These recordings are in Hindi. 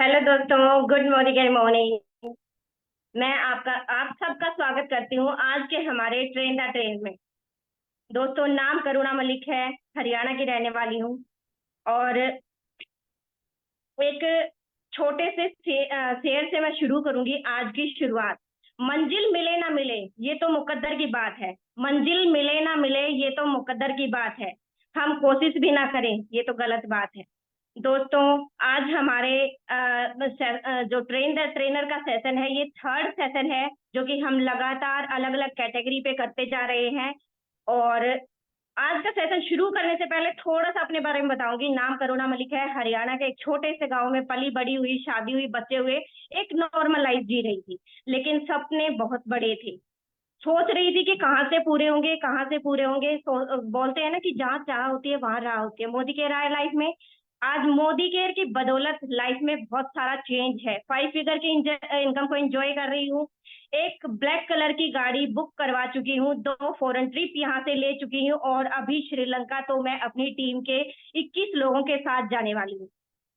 हेलो दोस्तों। Good morning morning. मैं आप सबका स्वागत करती हूँ आज के हमारे ट्रेन द ट्रेन में। दोस्तों, नाम करुणा मलिक है। हरियाणा की रहने वाली हूँ। और एक छोटे से शेर से मैं शुरू करूंगी आज की शुरुआत। मंजिल मिले ना मिले, ये तो मुकद्दर की बात है। मंजिल मिले ना मिले, ये तो मुकद्दर की बात है। हम कोशिश भी ना करें, ये तो गलत बात है। दोस्तों, आज हमारे जो ट्रेन द ट्रेनर का सेशन है, ये थर्ड सेशन है जो कि हम लगातार अलग अलग कैटेगरी पे करते जा रहे हैं। और आज का सेशन शुरू करने से पहले थोड़ा सा अपने बारे में बताऊंगी। नाम करुणा मलिक है। हरियाणा के एक छोटे से गांव में पली बड़ी हुई, शादी हुई, बच्चे हुए, एक नॉर्मल लाइफ जी रही थी। लेकिन सपने बहुत बड़े थे। सोच रही थी कि कहाँ से पूरे होंगे, कहाँ से पूरे होंगे। बोलते हैं ना कि जहाँ चाह होती है वहां राह होती है। मोदी कह रहा है लाइफ में। आज मोदी केयर की बदौलत लाइफ में बहुत सारा चेंज है। 5 फिगर की इनकम को एंजॉय कर रही हूँ। एक ब्लैक कलर की गाड़ी बुक करवा चुकी हूँ। 2 फॉरेन ट्रिप यहाँ से ले चुकी हूँ। और अभी श्रीलंका तो मैं अपनी टीम के 21 लोगों के साथ जाने वाली हूँ।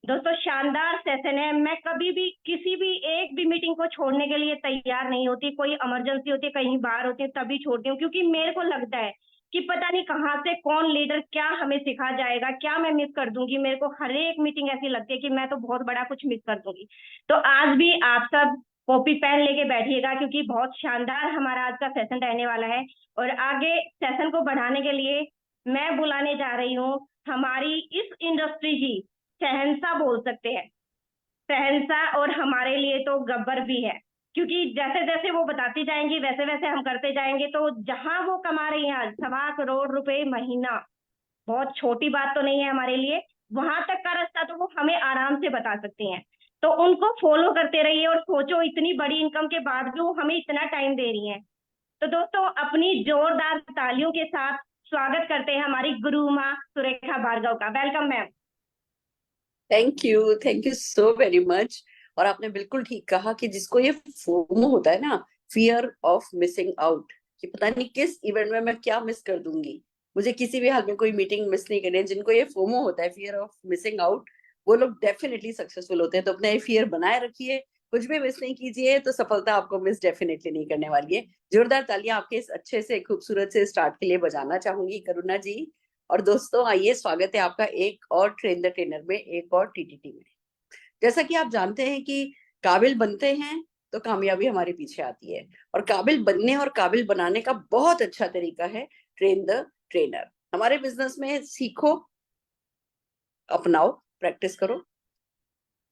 दोस्तों, शानदार सेशन है। मैं कभी भी किसी भी एक भी मीटिंग को छोड़ने के लिए तैयार नहीं होती। कोई इमरजेंसी होती है, कहीं बाहर होती है, तभी छोड़ती हूँ। क्योंकि मेरे को लगता है कि पता नहीं कहाँ से कौन लीडर क्या हमें सिखा जाएगा, क्या मैं मिस कर दूंगी। मेरे को हर एक मीटिंग ऐसी लगती है कि मैं तो बहुत बड़ा कुछ मिस कर दूंगी। तो आज भी आप सब कॉपी पेन लेके बैठिएगा, क्योंकि बहुत शानदार हमारा आज का सेशन रहने वाला है। और आगे सेशन को बढ़ाने के लिए मैं बुलाने जा रही हूँ हमारी इस इंडस्ट्री की शहंशाह, बोल सकते हैं शहंशाह, और हमारे लिए तो गब्बर भी है। क्योंकि जैसे जैसे वो बताती जाएंगी वैसे वैसे हम करते जाएंगे। तो जहां वो कमा रही हैं आज 1.25 करोड़ रुपए महीना, बहुत छोटी बात तो नहीं है हमारे लिए। वहां तक का रास्ता तो वो हमें आराम से बता सकती हैं। तो उनको फॉलो करते रहिए। और सोचो, इतनी बड़ी इनकम के बाद भी वो हमें इतना टाइम दे रही हैं। तो दोस्तों, अपनी जोरदार तालियों के साथ स्वागत करते हैं हमारी गुरु माँ सुरेखा भार्गव का। Welcome ma'am. Thank you so very much. और आपने बिल्कुल ठीक कहा कि जिसको ये फोमो होता है ना, फियर ऑफ मिसिंग आउट, कि पता नहीं किस इवेंट में मैं क्या मिस कर दूंगी, मुझे किसी भी हाल में कोई मीटिंग मिस नहीं करनी है। जिनको ये फोमो होता है, फियर ऑफ मिसिंग आउट, वो लोग डेफिनेटली सक्सेसफुल होते हैं। तो अपना ये फियर बनाए रखिए, कुछ भी मिस नहीं कीजिए, तो सफलता आपको मिस डेफिनेटली नहीं करने वाली है। जोरदार तालियां आपके इस अच्छे से खूबसूरत से स्टार्ट के लिए बजाना चाहूंगी करुणा जी। और दोस्तों आइए, स्वागत है आपका एक और ट्रेन द ट्रेनर में, एक और टीटीटी में। जैसा कि आप जानते हैं कि काबिल बनते हैं तो कामयाबी हमारे पीछे आती है। और काबिल बनने और काबिल बनाने का बहुत अच्छा तरीका है ट्रेन द ट्रेनर। हमारे बिजनेस में सीखो, अपनाओ, प्रैक्टिस करो,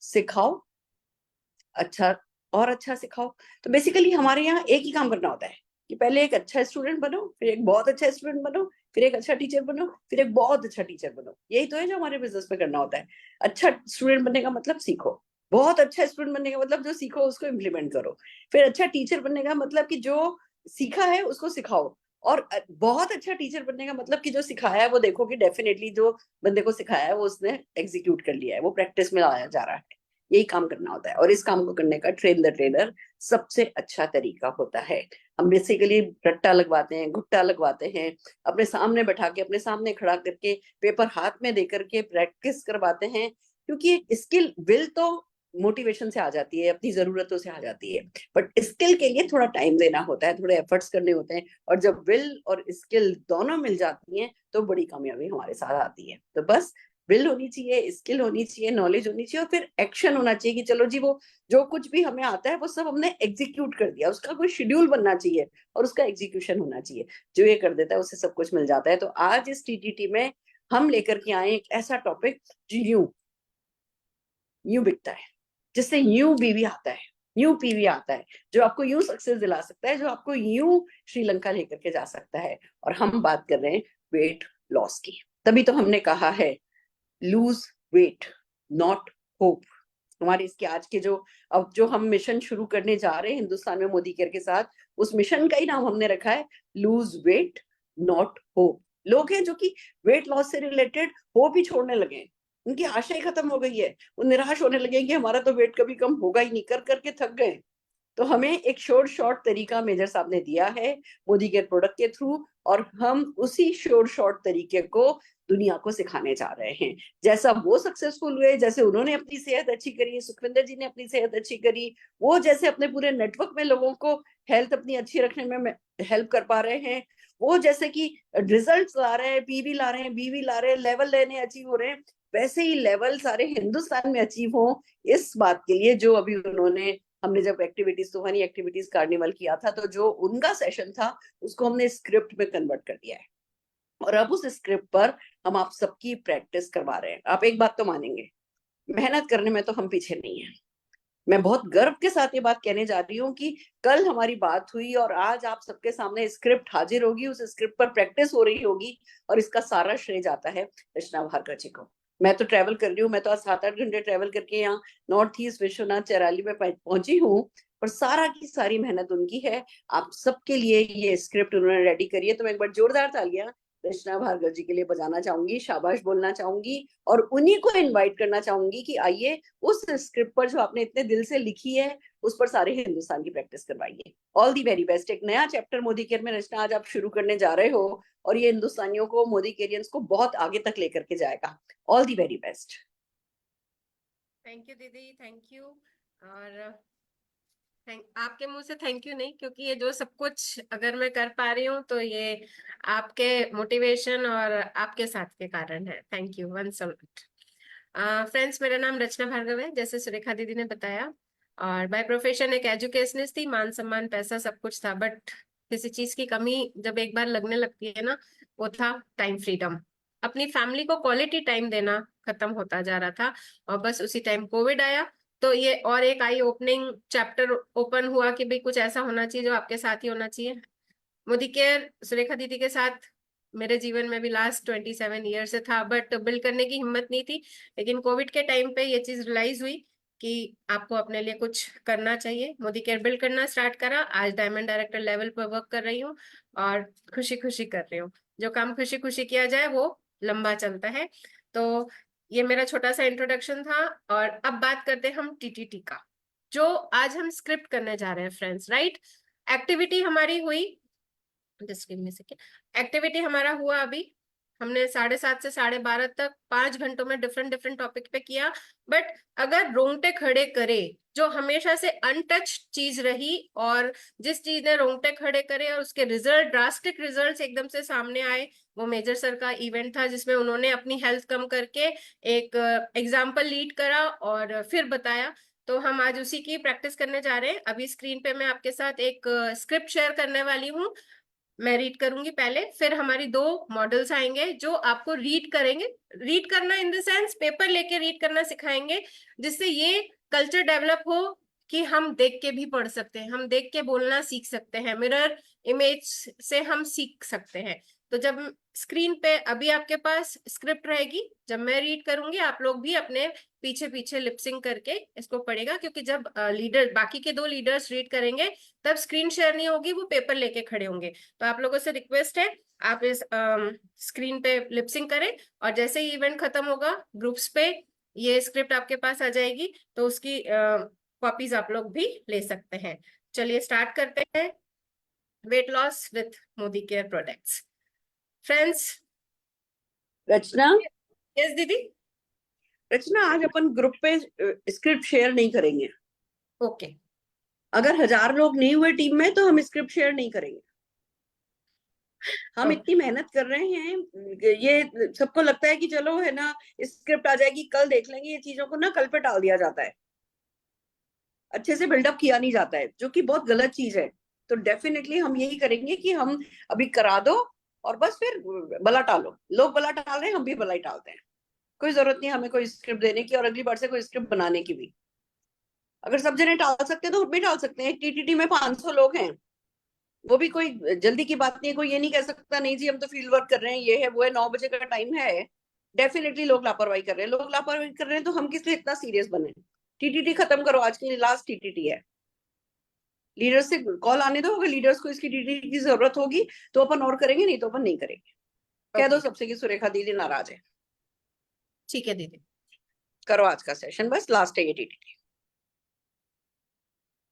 सिखाओ, अच्छा और अच्छा सिखाओ। तो बेसिकली हमारे यहाँ एक ही काम करना होता है कि पहले एक अच्छा स्टूडेंट बनो, फिर एक बहुत अच्छा स्टूडेंट बनो, फिर एक अच्छा टीचर बनो, फिर एक बहुत अच्छा टीचर बनो। यही तो है जो हमारे बिजनेस में करना होता है। अच्छा स्टूडेंट बनने का मतलब सीखो, बहुत अच्छा स्टूडेंट बनने का मतलब जो सीखो उसको इम्प्लीमेंट करो, फिर अच्छा टीचर बनने का मतलब कि जो सीखा है उसको सिखाओ, और बहुत अच्छा टीचर बनने का मतलब कि जो सिखाया है वो देखो कि डेफिनेटली जो बंदे को सिखाया है वो उसने एग्जीक्यूट कर लिया है, वो प्रैक्टिस में लाया जा रहा है। यही काम करना होता है, और इस काम को करने का ट्रेन द ट्रेनर सबसे अच्छा तरीका होता है। हम बेसिकली रट्टा लगवाते हैं, घुट्टा लगवाते हैं, अपने सामने बैठा के, अपने सामने खड़ा करके, पेपर हाथ में दे करके प्रैक्टिस करवाते हैं। क्योंकि स्किल, विल तो मोटिवेशन से आ जाती है, अपनी जरूरतों से आ जाती है, बट स्किल के लिए थोड़ा टाइम देना होता है, थोड़े एफर्ट्स करने होते हैं। और जब विल और स्किल दोनों मिल जाती हैं तो बड़ी कामयाबी हमारे साथ आती है। तो बस विल होनी चाहिए, स्किल होनी चाहिए, नॉलेज होनी चाहिए, और फिर एक्शन होना चाहिए कि चलो जी, वो जो कुछ भी हमें आता है वो सब हमने एग्जीक्यूट कर दिया। उसका कोई शेड्यूल बनना चाहिए और उसका एग्जीक्यूशन होना चाहिए। जो ये कर देता है उसे सब कुछ मिल जाता है। तो आज इस टीटीटी में हम लेकर के आए एक ऐसा टॉपिक जो यूं यूं बिकता है, जिससे यूं बीवी आता है, यूं पीवी आता है, जो आपको यूं सक्सेस दिला सकता है, जो आपको यूं श्रीलंका लेकर के जा सकता है। और हम बात कर रहे हैं वेट लॉस की। तभी तो हमने कहा है लूज वेट, नॉट होप। हमारे इसके आज के जो, अब जो हम मिशन शुरू करने जा रहे हैं हिंदुस्तान में मोदी केयर के साथ, उस मिशन का ही नाम हमने रखा है लूज वेट, नॉट होप। लोग हैं जो कि वेट लॉस से रिलेटेड होप ही छोड़ने लगे हैं, उनकी आशा ही खत्म हो गई है, वो निराश होने लगे कि हमारा तो वेट कभी कम होगा ही नहीं, कर करके थक गए। तो हमें एक शॉर्ट तरीका मेजर साहब ने दिया है मोदी केयर प्रोडक्ट के थ्रू, और हम उसी शॉर्ट तरीके को दुनिया को सिखाने जा रहे हैं। जैसा वो सक्सेसफुल हुए, जैसे उन्होंने अपनी सेहत अच्छी करी, सुखविंदर जी ने अपनी सेहत अच्छी करी, वो जैसे अपने पूरे नेटवर्क में लोगों को हेल्थ अपनी अच्छी रखने में हेल्प कर पा रहे हैं, वो जैसे कि रिजल्ट्स ला रहे हैं, पीवी ला रहे हैं, बीवी ला रहे हैं, लेवल लेने अचीव हो रहे हैं, वैसे ही लेवल सारे हिंदुस्तान में अचीव हो, इस बात के लिए जो अभी उन्होंने, हमने जब एक्टिविटीज, तूफानी एक्टिविटीज कार्निवल किया था, तो जो उनका सेशन था उसको हमने स्क्रिप्ट में कन्वर्ट कर दिया है, और अब उस स्क्रिप्ट पर हम आप सबकी प्रैक्टिस करवा रहे हैं। आप एक बात तो मानेंगे, मेहनत करने में तो हम पीछे नहीं है। मैं बहुत गर्व के साथ ये बात कहने जा रही हूँ कि कल हमारी बात हुई और आज आप सबके सामने स्क्रिप्ट हाजिर होगी, उस स्क्रिप्ट पर प्रैक्टिस हो रही होगी, और इसका सारा श्रेय जाता है रचना भार्गव जी को। मैं तो ट्रैवल कर रही हूँ, मैं तो आज 7-8 घंटे ट्रैवल करके यहाँ नॉर्थ ईस्ट विश्वनाथ चैराली में पहुंची हूँ, पर सारा की सारी मेहनत उनकी है। आप सबके लिए ये स्क्रिप्ट उन्होंने रेडी करी है, तो मैं एक बार जोरदार तालियां रचना भार्गव जी के लिए बजाना चाहूंगी, शाबाश बोलना चाहूंगी, और उन्हीं को इनवाइट करना चाहूंगी कि आइए उस स्क्रिप्ट पर जो आपने इतने दिल से लिखी है, उस पर सारे हिंदुस्तान की प्रैक्टिस करवाइए। All the very best. एक नया चैप्टर मोदी केयर में रचना आज आप शुरू करने जा रहे हो, और ये हिंदुस्तानियों को, मोदी केरियंस को बहुत आगे तक लेकर के जाएगा। All the very best. Thank you दीदी, थैंक यू। और आपके मुंह से थैंक यू नहीं, क्योंकि ये जो सब कुछ अगर मैं कर पा रही हूँ तो ये आपके मोटिवेशन और आपके साथ के कारण है। Thank you one salute. Friends, मेरा नाम रचना भार्गव है, जैसे सुरेखा दीदी ने बताया, और बाय प्रोफेशन एक एजुकेशनिस्ट थी। मान सम्मान पैसा सब कुछ था, बट किसी चीज की कमी जब एक बार लगने लगती है ना, वो था टाइम फ्रीडम। अपनी फैमिली को क्वालिटी टाइम देना खत्म होता जा रहा था, और बस उसी टाइम कोविड आया, तो ये और एक आई ओपनिंग चैप्टर ओपन हुआ कि भाई कुछ ऐसा होना चाहिए जो आपके साथ ही होना चाहिए। मोदी केयर सुरेखा दीदी के साथ मेरे जीवन में भी लास्ट 27 ईयर से था, बट बिल्ड करने की हिम्मत नहीं थी। लेकिन कोविड के टाइम पे ये चीज रियलाइज हुई कि आपको अपने लिए कुछ करना चाहिए। मोदी केयर बिल्ड करना स्टार्ट करा, आज डायमंड डायरेक्टर लेवल पर वर्क कर रही हूँ, और खुशी खुशी कर रही हूँ। जो काम खुशी खुशी किया जाए वो लंबा चलता है। तो ये मेरा छोटा सा इंट्रोडक्शन था, और अब बात करते हैं हम टीटीटी का, जो आज हम स्क्रिप्ट करने जा रहे हैं फ्रेंड्स, राइट। एक्टिविटी हमारी हुई, एक्टिविटी हमारा हुआ अभी, हमने 7:30 से 12:30 तक 5 घंटों में डिफरेंट डिफरेंट टॉपिक पे किया। बट अगर रोंगटे खड़े करे, जो हमेशा से अनटच चीज रही, और जिस चीज ने रोंगटे खड़े करे और उसके रिजल्ट, ड्रास्टिक रिजल्ट्स एकदम से सामने आए, वो मेजर सर का इवेंट था, जिसमें उन्होंने अपनी हेल्थ कम करके एक एग्जाम्पल लीड करा और फिर बताया। तो हम आज उसी की प्रैक्टिस करने जा रहे हैं। अभी स्क्रीन पे मैं आपके साथ एक स्क्रिप्ट शेयर करने वाली हूँ। मैं रीड करूंगी पहले, फिर हमारी 2 मॉडल्स आएंगे जो आपको रीड करेंगे। रीड करना इन द सेंस पेपर लेके रीड करना सिखाएंगे, जिससे ये कल्चर डेवलप हो कि हम देख के भी पढ़ सकते हैं, हम देख के बोलना सीख सकते हैं, मिरर इमेज से हम सीख सकते हैं। तो जब स्क्रीन पे अभी आपके पास स्क्रिप्ट रहेगी, जब मैं रीड करूंगी आप लोग भी अपने पीछे पीछे लिपसिंग करके इसको पढ़ेगा, क्योंकि जब लीडर, बाकी के 2 लीडर्स रीड करेंगे तब स्क्रीन शेयर नहीं होगी, वो पेपर लेके खड़े होंगे। तो आप लोगों से रिक्वेस्ट है, आप इस स्क्रीन पे लिपसिंग करें, और जैसे ही इवेंट खत्म होगा ग्रुप्स पे ये स्क्रिप्ट आपके पास आ जाएगी, तो उसकी कॉपीज आप लोग भी ले सकते हैं। चलिए स्टार्ट करते हैं। Weight loss with Modi care products. Friends, Rachna, yes दीदी। रचना आज अपन ग्रुप पे स्क्रिप्ट शेयर नहीं करेंगे। ओके। अगर 1000 लोग नहीं हुए टीम में तो हम स्क्रिप्ट शेयर नहीं करेंगे। हम इतनी मेहनत कर रहे हैं, ये सबको लगता है कि चलो है ना स्क्रिप्ट आ जाएगी कल देख लेंगे, ये चीजों को ना कल पे टाल दिया जाता है, अच्छे से बिल्डअप किया नहीं जाता है, जो कि बहुत गलत चीज है। तो डेफिनेटली हम यही करेंगे कि हम अभी करा दो और बस फिर बला टालो। लोग बला टाल रहे हैं, हम भी बला ही टालते हैं। कोई जरूरत नहीं हमें कोई स्क्रिप्ट देने की, और अगली बार से कोई स्क्रिप्ट बनाने की भी। अगर सब जने टाल सकते हैं तो हम भी टाल सकते हैं। टीटीटी में 500 लोग हैं, वो भी कोई जल्दी की बात नहीं है। कोई ये नहीं कह सकता नहीं जी हम तो फील्ड वर्क कर रहे हैं, ये है वो है, 9 बजे का टाइम है। डेफिनेटली लोग लापरवाही कर रहे हैं, लोग लापरवाही कर रहे हैं, तो हम किस लिए इतना सीरियस बने। टीटीटी खत्म करो, आज की लास्ट टीटीटी है। लीडर्स से कॉल आने दो, अगर लीडर्स को इसकी टीटीटी की जरूरत होगी तो अपन और करेंगे, नहीं तो अपन नहीं करेंगे। कह दो सबसे कि सुरेखा दीदी नाराज है। ठीक है दीदी, करो आज का सेशन, बस लास्ट है ये टीटीटी।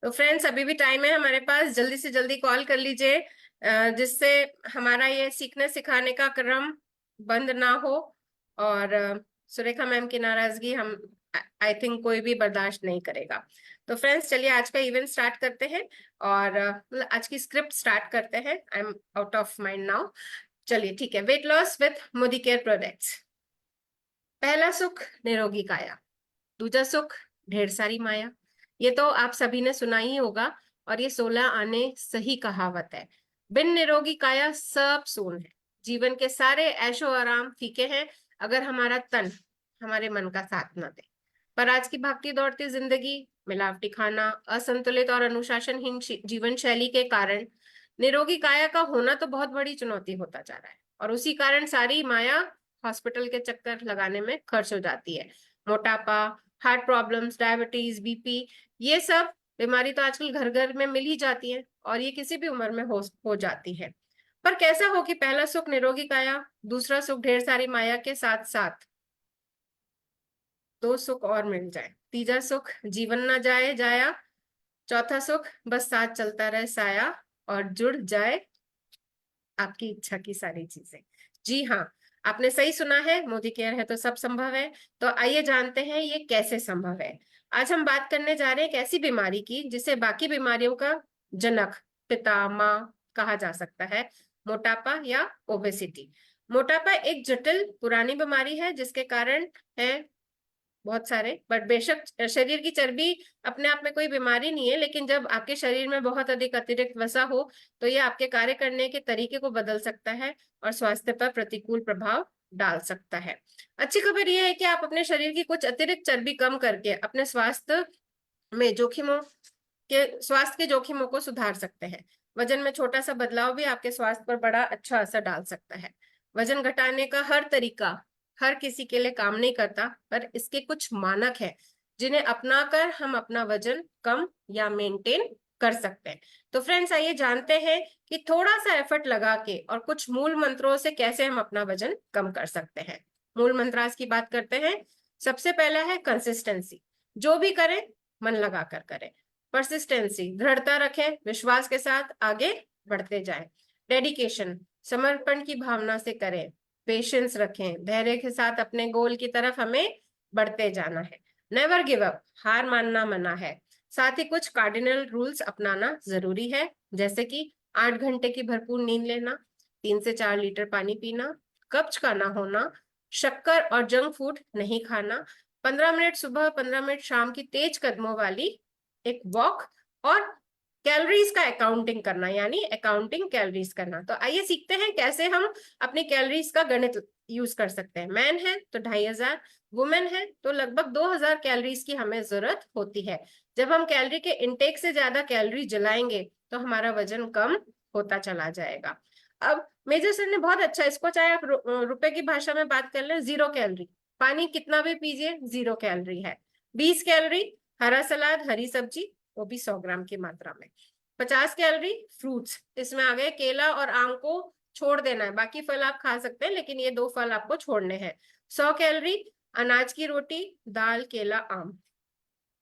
तो फ्रेंड्स अभी भी टाइम है हमारे पास, जल्दी से जल्दी कॉल कर लीजिए, जिससे हमारा ये सीखने सिखाने का क्रम बंद ना हो, और सुरेखा मैम की नाराजगी हम आई थिंक कोई भी बर्दाश्त नहीं करेगा। तो फ्रेंड्स चलिए आज का इवेंट स्टार्ट करते हैं, और मतलब आज की स्क्रिप्ट स्टार्ट करते हैं। I am out of mind now. चलिए ठीक है। Wait loss with Modi care products. पहला सुख निरोगी काया, दूजा सुख ढेर सारी माया। ये तो आप सभी ने सुना ही होगा, और ये 16 आने सही कहावत है। बिन निरोगी काया सब सून है। जीवन के सारे ऐशो आराम फीके हैं अगर हमारा तन हमारे मन का साथ ना दे। पर आज की भागती दौड़ती जिंदगी, मिलावटी खाना, असंतुलित और अनुशासनहीन जीवन शैली के कारण निरोगी काया का होना तो बहुत बड़ी चुनौती होता जा रहा है, और उसी कारण सारी माया हॉस्पिटल के चक्कर लगाने में खर्च हो जाती है। मोटापा, हार्ट प्रॉब्लम्स, डायबिटीज, बीपी, ये सब बीमारी तो आजकल घर घर में मिल ही जाती है, और ये किसी भी उम्र में हो जाती है। पर कैसा हो कि पहला सुख निरोगी काया, दूसरा सुख ढेर सारी माया के साथ साथ दो सुख और मिल जाए, तीजा सुख जीवन ना जाए जाया, चौथा सुख बस साथ चलता रहे साया, और जुड़ जाए आपकी इच्छा की सारी चीजें। जी हाँ, आपने सही सुना है, मोदी केयर है तो सब संभव है। तो आइए जानते हैं ये कैसे संभव है। आज हम बात करने जा रहे हैं एक ऐसी बीमारी की जिसे बाकी बीमारियों का जनक, पिता, माँ कहा जा सकता है, मोटापा या ओबेसिटी। मोटापा एक जटिल पुरानी बीमारी है जिसके कारण है बहुत सारे, बट बेशक शरीर की चर्बी अपने आप में कोई बीमारी नहीं है, लेकिन जब आपके शरीर में बहुत अधिक अतिरिक्त वसा हो तो ये आपके कार्य करने के तरीके को बदल सकता है और स्वास्थ्य पर प्रतिकूल प्रभाव डाल सकता है। अच्छी खबर यह है कि आप अपने शरीर की कुछ अतिरिक्त चर्बी कम करके अपने स्वास्थ्य के जोखिमों को सुधार सकते हैं। वजन में छोटा सा बदलाव भी आपके स्वास्थ्य पर बड़ा अच्छा असर डाल सकता है। वजन घटाने का हर तरीका हर किसी के लिए काम नहीं करता, पर इसके कुछ मानक है जिन्हें अपनाकर हम अपना वजन कम या मेंटेन कर सकते हैं। तो फ्रेंड्स आइए जानते हैं कि थोड़ा सा एफर्ट लगा के और कुछ मूल मंत्रों से कैसे हम अपना वजन कम कर सकते हैं। मूल मंत्र आज की बात करते हैं। सबसे पहला है कंसिस्टेंसी। जो भी करें मन लगा कर करें। परसिस्टेंसी, दृढ़ता रखें, विश्वास के साथ आगे बढ़ते जाएं। डेडिकेशन, समर्पण की भावना से करें। पेशेंस रखें, धैर्य के साथ अपने गोल की तरफ हमें बढ़ते जाना है। नेवर गिव अप, हार मानना मना है। साथ ही कुछ कार्डिनल रूल्स अपनाना जरूरी है, जैसे कि 8 घंटे की भरपूर नींद लेना, 3 से 4 लीटर पानी पीना, कब्ज का ना होना, शक्कर और जंक फूड नहीं खाना, 15 मिनट सुबह 15 मिनट शाम की तेज कदमों वाली एक वॉक, और कैलोरीज का अकाउंटिंग करना, यानी अकाउंटिंग कैलोरीज करना। तो आइए सीखते हैं कैसे हम अपनी कैलोरीज का गणित यूज कर सकते हैं। मैन है तो 2500, वुमेन है तो लगभग 2000 कैलोरीज की हमें जरूरत होती है। जब हम कैलोरी के इंटेक से ज्यादा कैलोरी जलाएंगे तो हमारा वजन कम होता चला जाएगा। अब मेजर सर ने बहुत अच्छा, इसको चाहे आप रुपए की भाषा में बात कर ले, 0 कैलोरी। पानी कितना भी पीजिए 0 कैलोरी है। 20 कैलोरी हरा सलाद, हरी सब्जी, वो भी 100 ग्राम की मात्रा में। 50 कैलोरी फ्रूट्स, इसमें आ गए केला और आम को छोड़ देना है, बाकी फल आप खा सकते हैं लेकिन ये 2 फल आपको छोड़ने हैं। 100 कैलोरी अनाज की रोटी, दाल, केला, आम।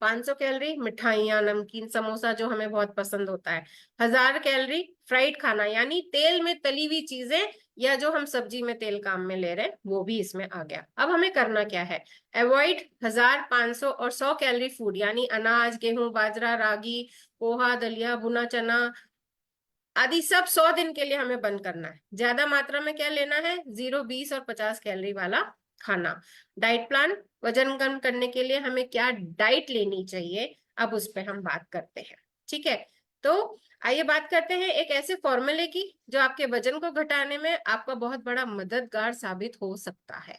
500 कैलोरी मिठाइयाँ, नमकीन, समोसा जो हमें बहुत पसंद होता है। 1000 कैलोरी फ्राइड खाना, यानी तेल में तली हुई चीजें, या जो हम सब्जी में तेल काम में ले रहे हैं वो भी इसमें आ गया। अब हमें करना क्या है? अवॉइड 1000, 500 और 100 कैलोरी फूड, यानी अनाज, गेहूं, बाजरा, रागी, पोहा, दलिया, भुना चना आदि सब 100 दिन के लिए हमें बंद करना है। ज्यादा मात्रा में क्या लेना है? 0, 20 और 50 कैलोरी वाला खाना। डाइट प्लान, वजन कम करने के लिए हमें क्या डाइट लेनी चाहिए, अब उस पर हम बात करते हैं। ठीक है, तो आइए बात करते हैं एक ऐसे फॉर्मूले की जो आपके वजन को घटाने में आपका बहुत बड़ा मददगार साबित हो सकता है।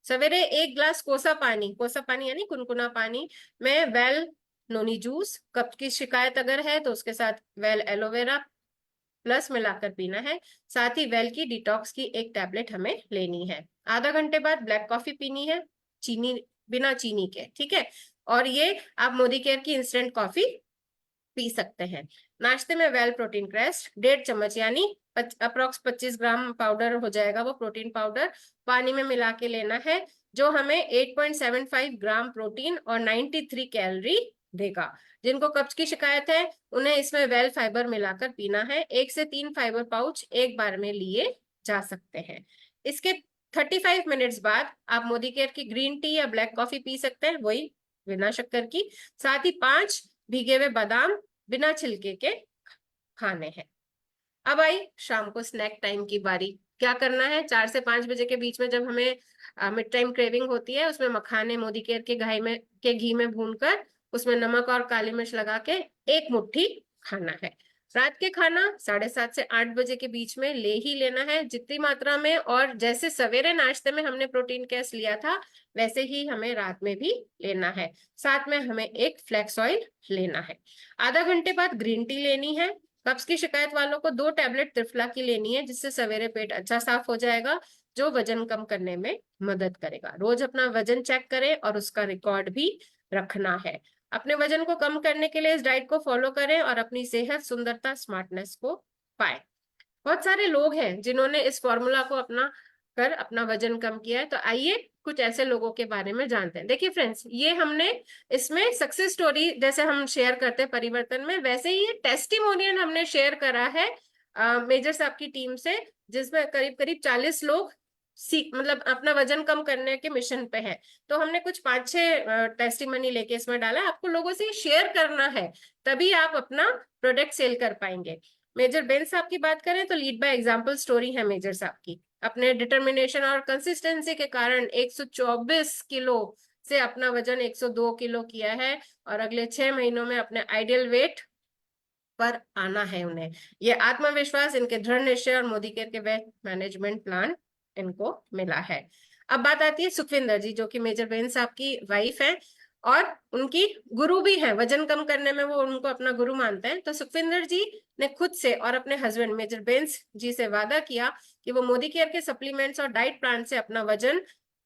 सवेरे 1 गिलास कोसा पानी यानी कुनकुना पानी में वेल नोनी जूस, कब्ज की शिकायत अगर है तो उसके साथ वेल एलोवेरा प्लस मिलाकर पीना है। साथ ही वेल की डिटॉक्स की एक टैबलेट हमें लेनी है। आधा घंटे बाद ब्लैक कॉफी पीनी है, चीनी, बिना चीनी के। ठीक है, और ये आप मोदी केयर की इंस्टेंट कॉफी पी सकते हैं। नाश्ते में वेल प्रोटीन क्रेस्ट 1.5 चम्मच, यानी अप्रोक्स 25 ग्राम पाउडर हो जाएगा वो प्रोटीन पाउडर, पानी में मिला के लेना है, जो हमें 8.75 ग्राम प्रोटीन और 93 कैलोरी देगा। जिनको कब्ज की शिकायत है उन्हें इसमें वेल फाइबर मिलाकर पीना है। 1 से 3 फाइबर पाउच एक बार में लिए जा सकते हैं। इसके 35 मिनट्स बाद आप मोदी केयर की ग्रीन टी या ब्लैक कॉफी पी सकते हैं, वही बिना शक्कर की। साथ ही 5 भीगे हुए बादाम बिना छिलके के खाने हैं। अब आई शाम को स्नैक टाइम की बारी। क्या करना है, 4 से 5 बजे के बीच में जब हमें मिड टाइम क्रेविंग होती है, उसमें मखाने मोदी केयर के घी में भूनकर उसमें नमक और काली मिर्च लगा के 1 मुट्ठी खाना है। रात के खाना 7:30 से 8 बजे के बीच में ले ही लेना है, जितनी मात्रा में। और जैसे सवेरे नाश्ते में हमने प्रोटीन कैस लिया था, वैसे ही हमें रात में भी लेना है। साथ में हमें एक फ्लैक्स ऑयल लेना है। आधा घंटे बाद ग्रीन टी लेनी है। कब्ज की शिकायत वालों को 2 टैबलेट त्रिफला की लेनी है, जिससे सवेरे पेट अच्छा साफ हो जाएगा, जो वजन कम करने में मदद करेगा। रोज अपना वजन चेक करें और उसका रिकॉर्ड भी रखना है। अपने वजन को कम करने के लिए इस डाइट को फॉलो करें और अपनी सेहत, सुंदरता, स्मार्टनेस को पाए। बहुत सारे लोग हैं जिन्होंने इस फॉर्मूला को अपना कर अपना वजन कम किया है, तो आइए कुछ ऐसे लोगों के बारे में जानते हैं। देखिए फ्रेंड्स, ये हमने इसमें सक्सेस स्टोरी जैसे हम शेयर करते हैं परिवर्तन में, वैसे ही ये टेस्टिमोनियल हमने शेयर करा है मेजर साहब की टीम से, जिसमें करीब करीब 40 लोग मतलब अपना वजन कम करने के मिशन पे है। तो हमने कुछ 5-6 टेस्टिमनी लेके इसमें डाला। आपको लोगों से शेयर करना है, तभी आप अपना प्रोडक्ट सेल कर पाएंगे। मेजर बेन साहब की बात करें तो लीड बाय एग्जांपल स्टोरी है मेजर साहब की। अपने डिटर्मिनेशन और कंसिस्टेंसी के कारण 124 किलो से अपना वजन 102 किलो किया है और अगले 6 महीनों में अपने आइडियल वेट पर आना है उन्हें। ये आत्मविश्वास, इनके दृढ़ निश्चय और मोदी केयर के वेट मैनेजमेंट प्लान इनको मिला है। अब बात आती है सुखविंदर जी, जो कि मेजर बेन साहब की वाइफ है और उनकी गुरु भी है। वजन कम करने में वो उनको अपना गुरु मानते हैं। तो सुखविंदर जी ने खुद से और अपने हस्बैंड मेजर बेंस जी से वादा किया कि वो मोदी केयर के सप्लीमेंट्स और डाइट प्लान से अपना वजन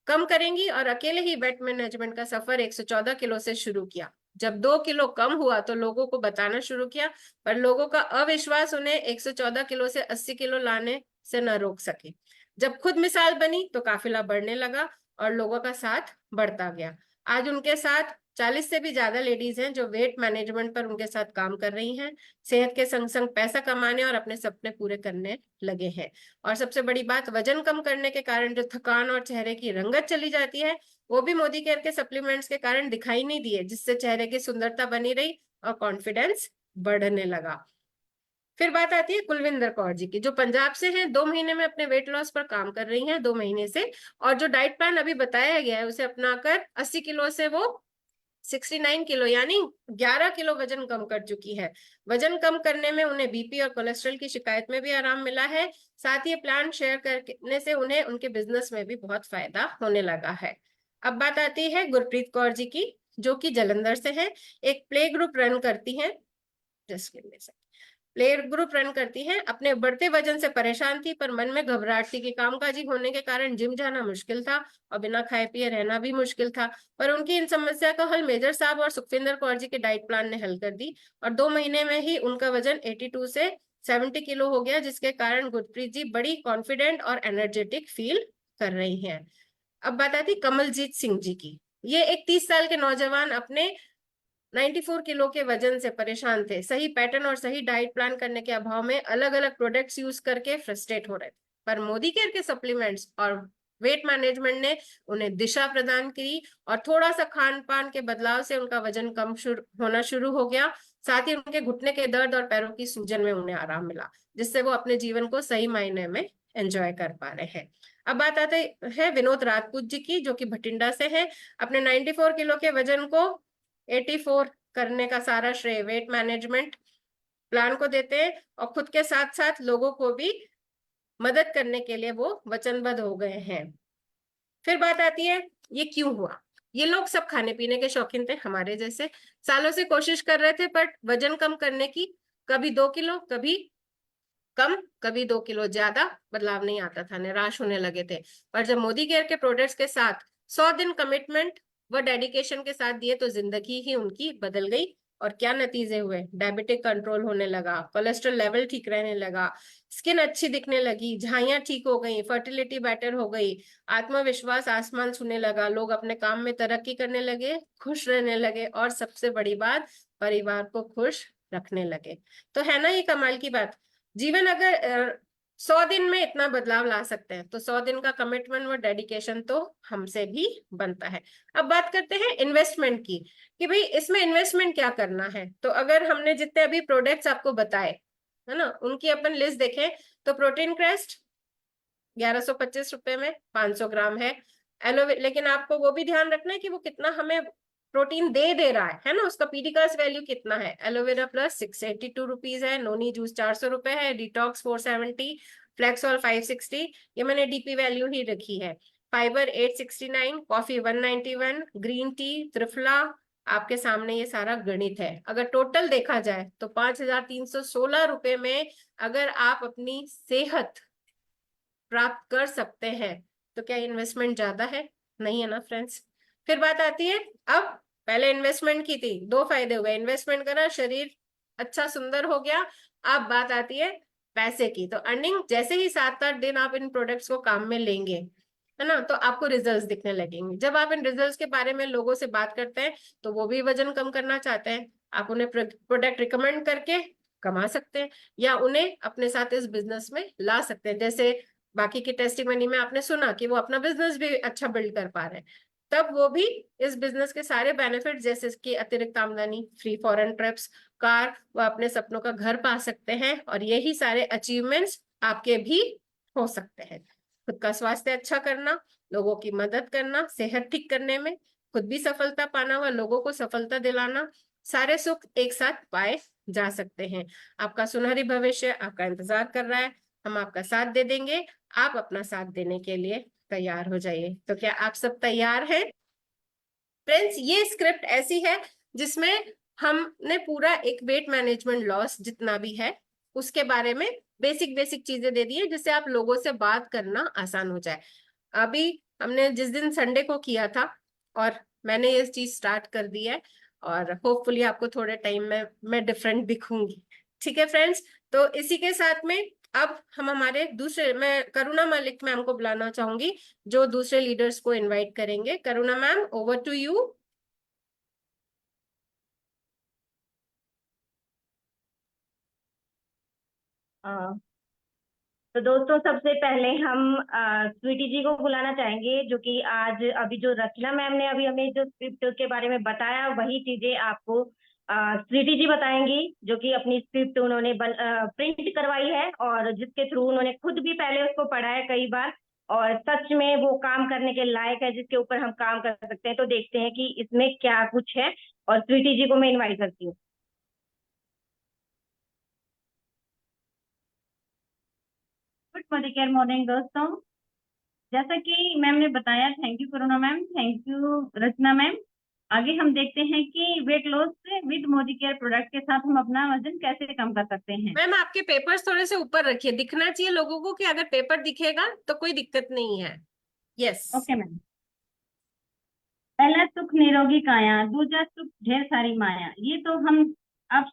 कम करेंगी और अकेले ही वेट मैनेजमेंट का सफर 114 किलो से शुरू किया। जब 2 किलो कम हुआ तो लोगों को बताना शुरू किया, पर लोगों का अविश्वास उन्हें 114 किलो से 80 किलो लाने से न रोक सके। जब खुद मिसाल बनी तो काफिला बढ़ने लगा और लोगों का साथ बढ़ता गया। आज उनके साथ 40 से भी ज्यादा लेडीज हैं जो वेट मैनेजमेंट पर उनके साथ काम कर रही हैं, सेहत के संग संग पैसा कमाने और अपने सपने पूरे करने लगे हैं। और सबसे बड़ी बात, वजन कम करने के कारण जो थकान और चेहरे की रंगत चली जाती है, वो भी मोदी केयर के सप्लीमेंट्स के कारण दिखाई नहीं दिए, जिससे चेहरे की सुंदरता बनी रही और कॉन्फिडेंस बढ़ने लगा। फिर बात आती है कुलविंदर कौर जी की, जो पंजाब से हैं। 2 महीने में अपने वेट लॉस पर काम कर रही हैं, 2 महीने से। और जो डाइट प्लान अभी बताया गया है उसे अपनाकर 80 किलो से वो 69 किलो यानी 11 किलो वजन कम कर चुकी है। वजन कम करने में उन्हें बीपी और कोलेस्ट्रॉल की शिकायत में भी आराम मिला है। साथ ही प्लान शेयर करने से उन्हें उनके बिजनेस में भी बहुत फायदा होने लगा है। अब बात आती है गुरप्रीत कौर जी की, जो कि जालंधर से है। एक प्ले ग्रुप रन करती हैं, प्ले ग्रुप रन करती हैं। अपने बढ़ते वजन से परेशान थी, पर मन में घबराहट थी कि कामकाजी होने के कारण जिम जाना मुश्किल था और बिना खाए पिए रहना भी मुश्किल था। पर उनकी इन समस्या का हल मेजर साहब और सुखविंदर कौर जी के डाइट प्लान ने हल कर दी और 2 महीने में ही उनका वजन 82 से 70 किलो हो गया, जिसके कारण गुरप्रीत जी बड़ी कॉन्फिडेंट और एनर्जेटिक फील कर रही हैं। अब बात आती कमलजीत सिंह जी की। ये एक 30 साल के नौजवान अपने 94 किलो के वजन से परेशान थे। सही पैटर्न और सही डाइट प्लान करने के अभाव में अलग अलग प्रोडक्ट्स यूज करके फ्रस्ट्रेट हो रहे थे, पर मोदी केयर के सप्लीमेंट्स और वेट मैनेजमेंट ने उन्हें दिशा प्रदान की और थोड़ा सा खान पान के बदलाव से उनका वजन कम होना शुरू हो गया। साथ ही उनके घुटने के दर्द और पैरों की सूजन में उन्हें आराम मिला, जिससे वो अपने जीवन को सही मायने में एंजॉय कर पा रहे हैं। अब बात आते हैं विनोद राजपूत जी की, जो कि भटिंडा से हैं। अपने 94 किलो के वजन को 84 करने का सारा श्रेय वेट मैनेजमेंट प्लान को देते हैं और खुद के साथ साथ लोगों को भी मदद करने के लिए वो वचनबद्ध हो गए हैं। फिर बात आती है ये क्यों हुआ। ये लोग सब खाने पीने के शौकीन थे, हमारे जैसे। सालों से कोशिश कर रहे थे, पर वजन कम करने की कभी 2 किलो कभी कम कभी 2 किलो ज्यादा बदलाव नहीं आता था, निराश होने लगे थे। पर जब मोदी केयर के प्रोडक्ट्स के साथ 100 दिन कमिटमेंट व डेडिकेशन के साथ दिए तो जिंदगी ही उनकी बदल गई। और क्या नतीजे हुए, डायबिटिक कंट्रोल होने लगा, कोलेस्ट्रॉल लेवल ठीक रहने लगा, स्किन अच्छी दिखने लगी, झाइयां ठीक हो गई, फर्टिलिटी बेटर हो गई, आत्मविश्वास आसमान छूने लगा, लोग अपने काम में तरक्की करने लगे, खुश रहने लगे और सबसे बड़ी बात, परिवार को खुश रखने लगे। तो है ना ये कमाल की बात। जीवन अगर 100 दिन में इतना बदलाव ला सकते हैं, तो 100 दिन का कमिटमेंट व डेडिकेशन तो हमसे भी बनता है। अब बात करते हैं इन्वेस्टमेंट की, कि भाई इसमें इन्वेस्टमेंट क्या करना है। तो अगर हमने जितने अभी प्रोडक्ट्स आपको बताए है ना, उनकी अपन लिस्ट देखें, तो प्रोटीन क्रेस्ट 1125 रुपए में 500 ग्राम है। लेकिन आपको वो भी ध्यान रखना है कि वो कितना हमें प्रोटीन दे रहा है ना, उसका पीडीकास वैल्यू कितना है। एलोवेरा प्लस 682 रुपीज है, नोनी जूस 400 रुपए है, डिटॉक्स 470, फ्लेक्सॉल 560, ये मैंने डीपी वैल्यू ही रखी है। Fibre 869, coffee 191, green tea triphala, आपके सामने ये सारा गणित है। अगर टोटल देखा जाए तो 5316 रुपए में अगर आप अपनी सेहत प्राप्त कर सकते हैं, तो क्या इन्वेस्टमेंट ज्यादा है? नहीं है ना फ्रेंड्स। फिर बात आती है, अब पहले इन्वेस्टमेंट की थी, 2 फायदे हुए, इन्वेस्टमेंट करा, शरीर अच्छा सुंदर हो गया। अब बात आती है पैसे की। तो अर्निंग जैसे ही 7-8 दिन आप इन प्रोडक्ट्स को काम में लेंगे, है ना, तो आपको रिजल्ट्स दिखने लगेंगे। जब आप इन रिजल्ट्स के बारे में लोगों से बात करते हैं, तो वो भी वजन कम करना चाहते हैं, आप उन्हें प्रोडक्ट रिकमेंड करके कमा सकते हैं, या उन्हें अपने साथ इस बिजनेस में ला सकते हैं। जैसे बाकी की टेस्टिमनी में आपने सुना कि वो अपना बिजनेस भी अच्छा बिल्ड कर पा रहे हैं, तब वो भी इस बिजनेस के सारे बेनिफिट, जैसे कि अतिरिक्त आमदनी, फ्री फॉरेन ट्रिप्स, कार, वो अपने सपनों का घर पा सकते हैं, और यही सारे अचीवमेंट्स आपके भी हो सकते हैं। खुद का स्वास्थ्य अच्छा करना, लोगों की मदद करना, सेहत ठीक करने में, खुद भी सफलता पाना व लोगों को सफलता दिलाना, सारे सुख एक साथ पाए जा सकते हैं। आपका सुनहरी भविष्य आपका इंतजार कर रहा है, हम आपका साथ दे देंगे। आप अपना साथ देने के लिए तैयार हो जाइए। तो क्या आप सब तैयार हैं? फ्रेंड्स, ये स्क्रिप्ट ऐसी है जिसमें हमने पूरा एक वेट मैनेजमेंट लॉस जितना भी है उसके बारे में बेसिक बेसिक चीजें दे दी है, जिससे आप लोगों से बात करना आसान हो जाए। अभी हमने जिस दिन संडे को किया था, और मैंने ये चीज स्टार्ट कर दी है, और होपफुली आपको थोड़े टाइम में मैं डिफरेंट दिखूंगी। ठीक है फ्रेंड्स, तो इसी के साथ में अब हम हमारे दूसरे, मैं करुणा मलिक मैम को बुलाना चाहूंगी, जो दूसरे लीडर्स को इनवाइट करेंगे। करुणा मैम, ओवर टू यू। तो दोस्तों, सबसे पहले हम स्वीटी जी को बुलाना चाहेंगे, जो कि आज अभी जो रचना मैम ने अभी हमें जो स्क्रिप्ट के बारे में बताया, वही चीजें आपको स्वीटी जी बताएंगी, जो कि अपनी स्क्रिप्ट उन्होंने प्रिंट करवाई है, और जिसके थ्रू उन्होंने खुद भी पहले उसको पढ़ा है कई बार, और सच में वो काम करने के लायक है, जिसके ऊपर हम काम कर सकते हैं। तो देखते हैं कि इसमें क्या कुछ है, और स्वीटी जी को मैं इन्वाइट करती हूँ। गुड मॉर्निंग मॉर्निंग दोस्तों। जैसा कि मैम ने बताया, thank you Karuna ma'am, thank you Rachna ma'am. आगे हम देखते हैं कि weight loss with Modi care product के साथ हम अपना वजन कैसे कम कर सकते हैं। मैम, आपके पेपर्स थोड़े से ऊपर रखिए, दिखना चाहिए लोगों को, कि अगर पेपर दिखेगा तो कोई दिक्कत नहीं है। यस। Okay ma'am. पहला सुख निरोगी काया, दूसरा सुख ढेर सारी माया। ये तो हम आप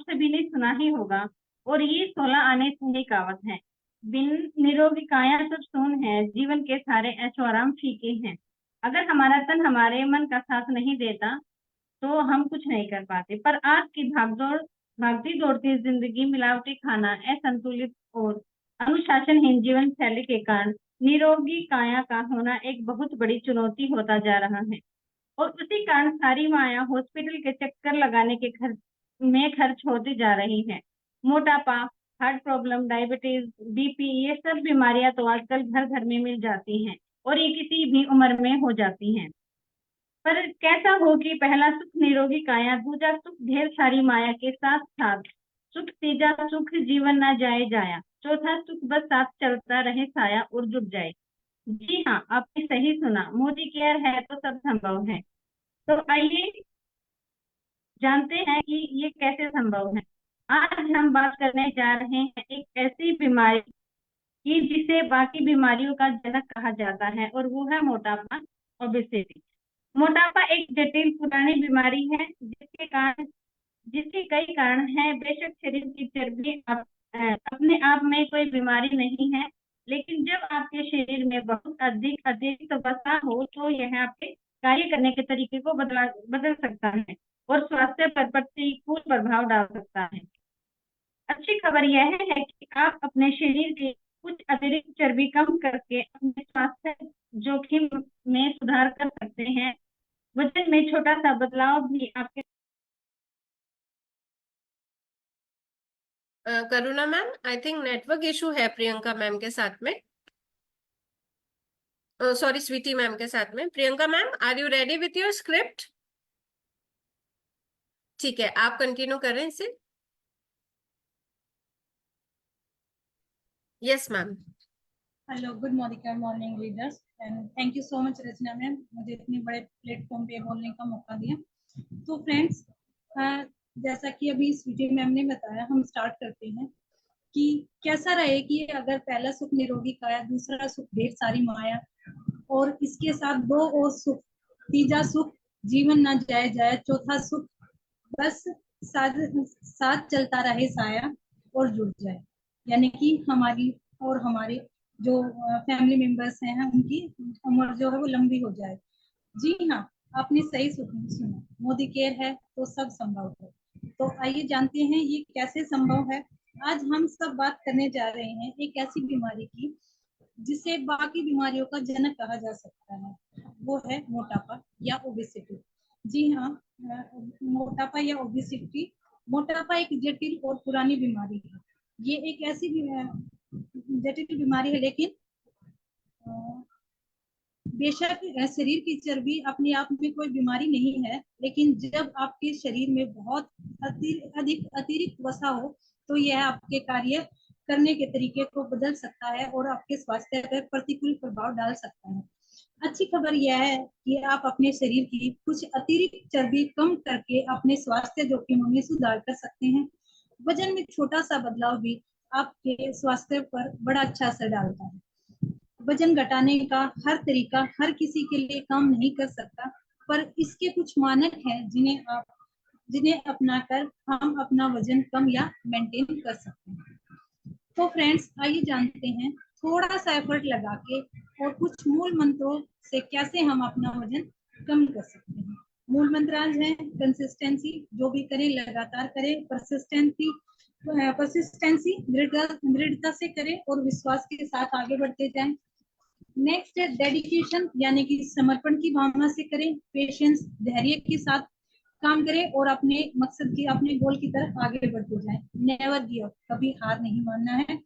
सभी ने सुना ही होगा, और ये 16 आने से कहावत है। बिन निरोगी काया सब सून है, जीवन के सारे ऐशो आराम फीके हैं। अगर हमारा तन हमारे मन का साथ नहीं देता, तो हम कुछ नहीं कर पाते। पर आज की भागती दौड़ती जिंदगी, मिलावटी खाना, असंतुलित और अनुशासनहीन जीवन शैली के कारण निरोगी काया का होना एक बहुत बड़ी चुनौती होता जा रहा है। और उसी कारण सारी माया हॉस्पिटल के चक्कर लगाने के खर्च होती जा रही है। मोटापा, हार्ट प्रॉब्लम, डायबिटीज, बीपी, ये सब बीमारियां तो आजकल घर घर में मिल जाती हैं, और ये किसी भी उम्र में हो जाती हैं। पर कैसा हो कि पहला सुख निरोगी काया, दूसरा सुख ढेर सारी माया के साथ साथ सुख, तीजा सुख जीवन ना जाए जाया, चौथा सुख बस साथ चलता रहे साया और जुट जाए। जी हाँ, आपने सही सुना, मोदी केयर है तो सब संभव है। तो आइए जानते हैं कि ये कैसे संभव है। आज हम बात करने जा रहे हैं एक ऐसी बीमारी की जिसे बाकी बीमारियों का जनक कहा जाता है, और वो है मोटापा, ओबेसिटी। मोटापा एक जटिल पुरानी बीमारी है, जिसके कई कारण हैं। बेशक शरीर की चर्बी अपने आप में कोई बीमारी नहीं है, लेकिन जब आपके शरीर में बहुत अधिक अतिरिक्त वसा हो, तो यह आपके कार्य करने के तरीके को बदल सकता है, और स्वास्थ्य पर प्रतिकूल प्रभाव डाल सकता है। अच्छी खबर यह है कि आप अपने शरीर की कुछ अतिरिक्त चर्बी कम करके अपने स्वास्थ्य जोखिम में सुधार कर सकते हैं। वजन में छोटा सा बदलाव भी आपके Karuna ma'am, I think network issue है प्रियंका मैम के साथ में, सॉरी स्वीटी मैम के साथ में। Priyanka ma'am, are you ready with your script? ठीक है, आप कंटिन्यू करें इसे। Yes ma'am. Hello, good morning leaders, and thank you so much Rachna ma'am, मुझे इतने बड़े प्लेटफॉर्म पे बोलने का मौका दिया। तो फ्रेंड्स, जैसा कि अभी स्वीटी मैम ने बताया, हम स्टार्ट करते हैं कि कैसा रहे कि अगर पहला सुख निरोगी काया, दूसरा सुख ढेर सारी माया, और इसके साथ दो और सुख, तीजा सुख जीवन ना जाए जाए, चौथा सुख बस साथ चलता रहे साया और जुड़ जाए, यानी कि हमारी और हमारे जो फैमिली मेंबर्स हैं उनकी उम्र जो है वो लंबी हो जाए। जी हाँ, आपने सही सुना, मोदी केयर है तो सब संभव है। तो आइए जानते हैं ये कैसे संभव है। आज हम सब बात करने जा रहे हैं एक ऐसी बीमारी की जिसे बाकी बीमारियों का जनक कहा जा सकता है, वो है मोटापा या ओबेसिटी। जी हाँ, मोटापा या ओबेसिटी, मोटापा एक जटिल और पुरानी बीमारी है। ये एक ऐसी जटिल बीमारी है, लेकिन बेशक शरीर की चर्बी अपने आप में कोई बीमारी नहीं है, लेकिन जब आपके शरीर में बहुत अतिरिक्त वसा हो तो यह आपके कार्य करने के तरीके को बदल सकता है और आपके स्वास्थ्य पर प्रतिकूल प्रभाव डाल सकता है। अच्छी खबर यह है कि आप अपने शरीर की कुछ अतिरिक्त चर्बी कम करके अपने स्वास्थ्य जोखिमों में सुधार कर सकते हैं। वजन में छोटा सा बदलाव भी आपके स्वास्थ्य पर बड़ा अच्छा असर डालता है। वजन घटाने का हर तरीका हर किसी के लिए काम नहीं कर सकता, पर इसके कुछ मानक हैं जिन्हें अपनाकर हम अपना वजन कम या मेंटेन कर सकते हैं। तो फ्रेंड्स, आइए जानते हैं थोड़ा सा एफर्ट लगा के और कुछ मूल मंत्रों से कैसे हम अपना वजन कम कर सकते हैं। मूल मंत्र आज है कंसिस्टेंसी, जो भी करें लगातार करें, परसिस्टेंसी दृढ़ता से करें और विश्वास के साथ आगे बढ़ते जाएं। नेक्स्ट है डेडिकेशन, यानी कि समर्पण की भावना से करें। पेशेंस, धैर्य के साथ काम करें और अपने मकसद की, अपने गोल की तरफ आगे बढ़ते जाएं। नेवर गिव अप, कभी हार नहीं मानना है।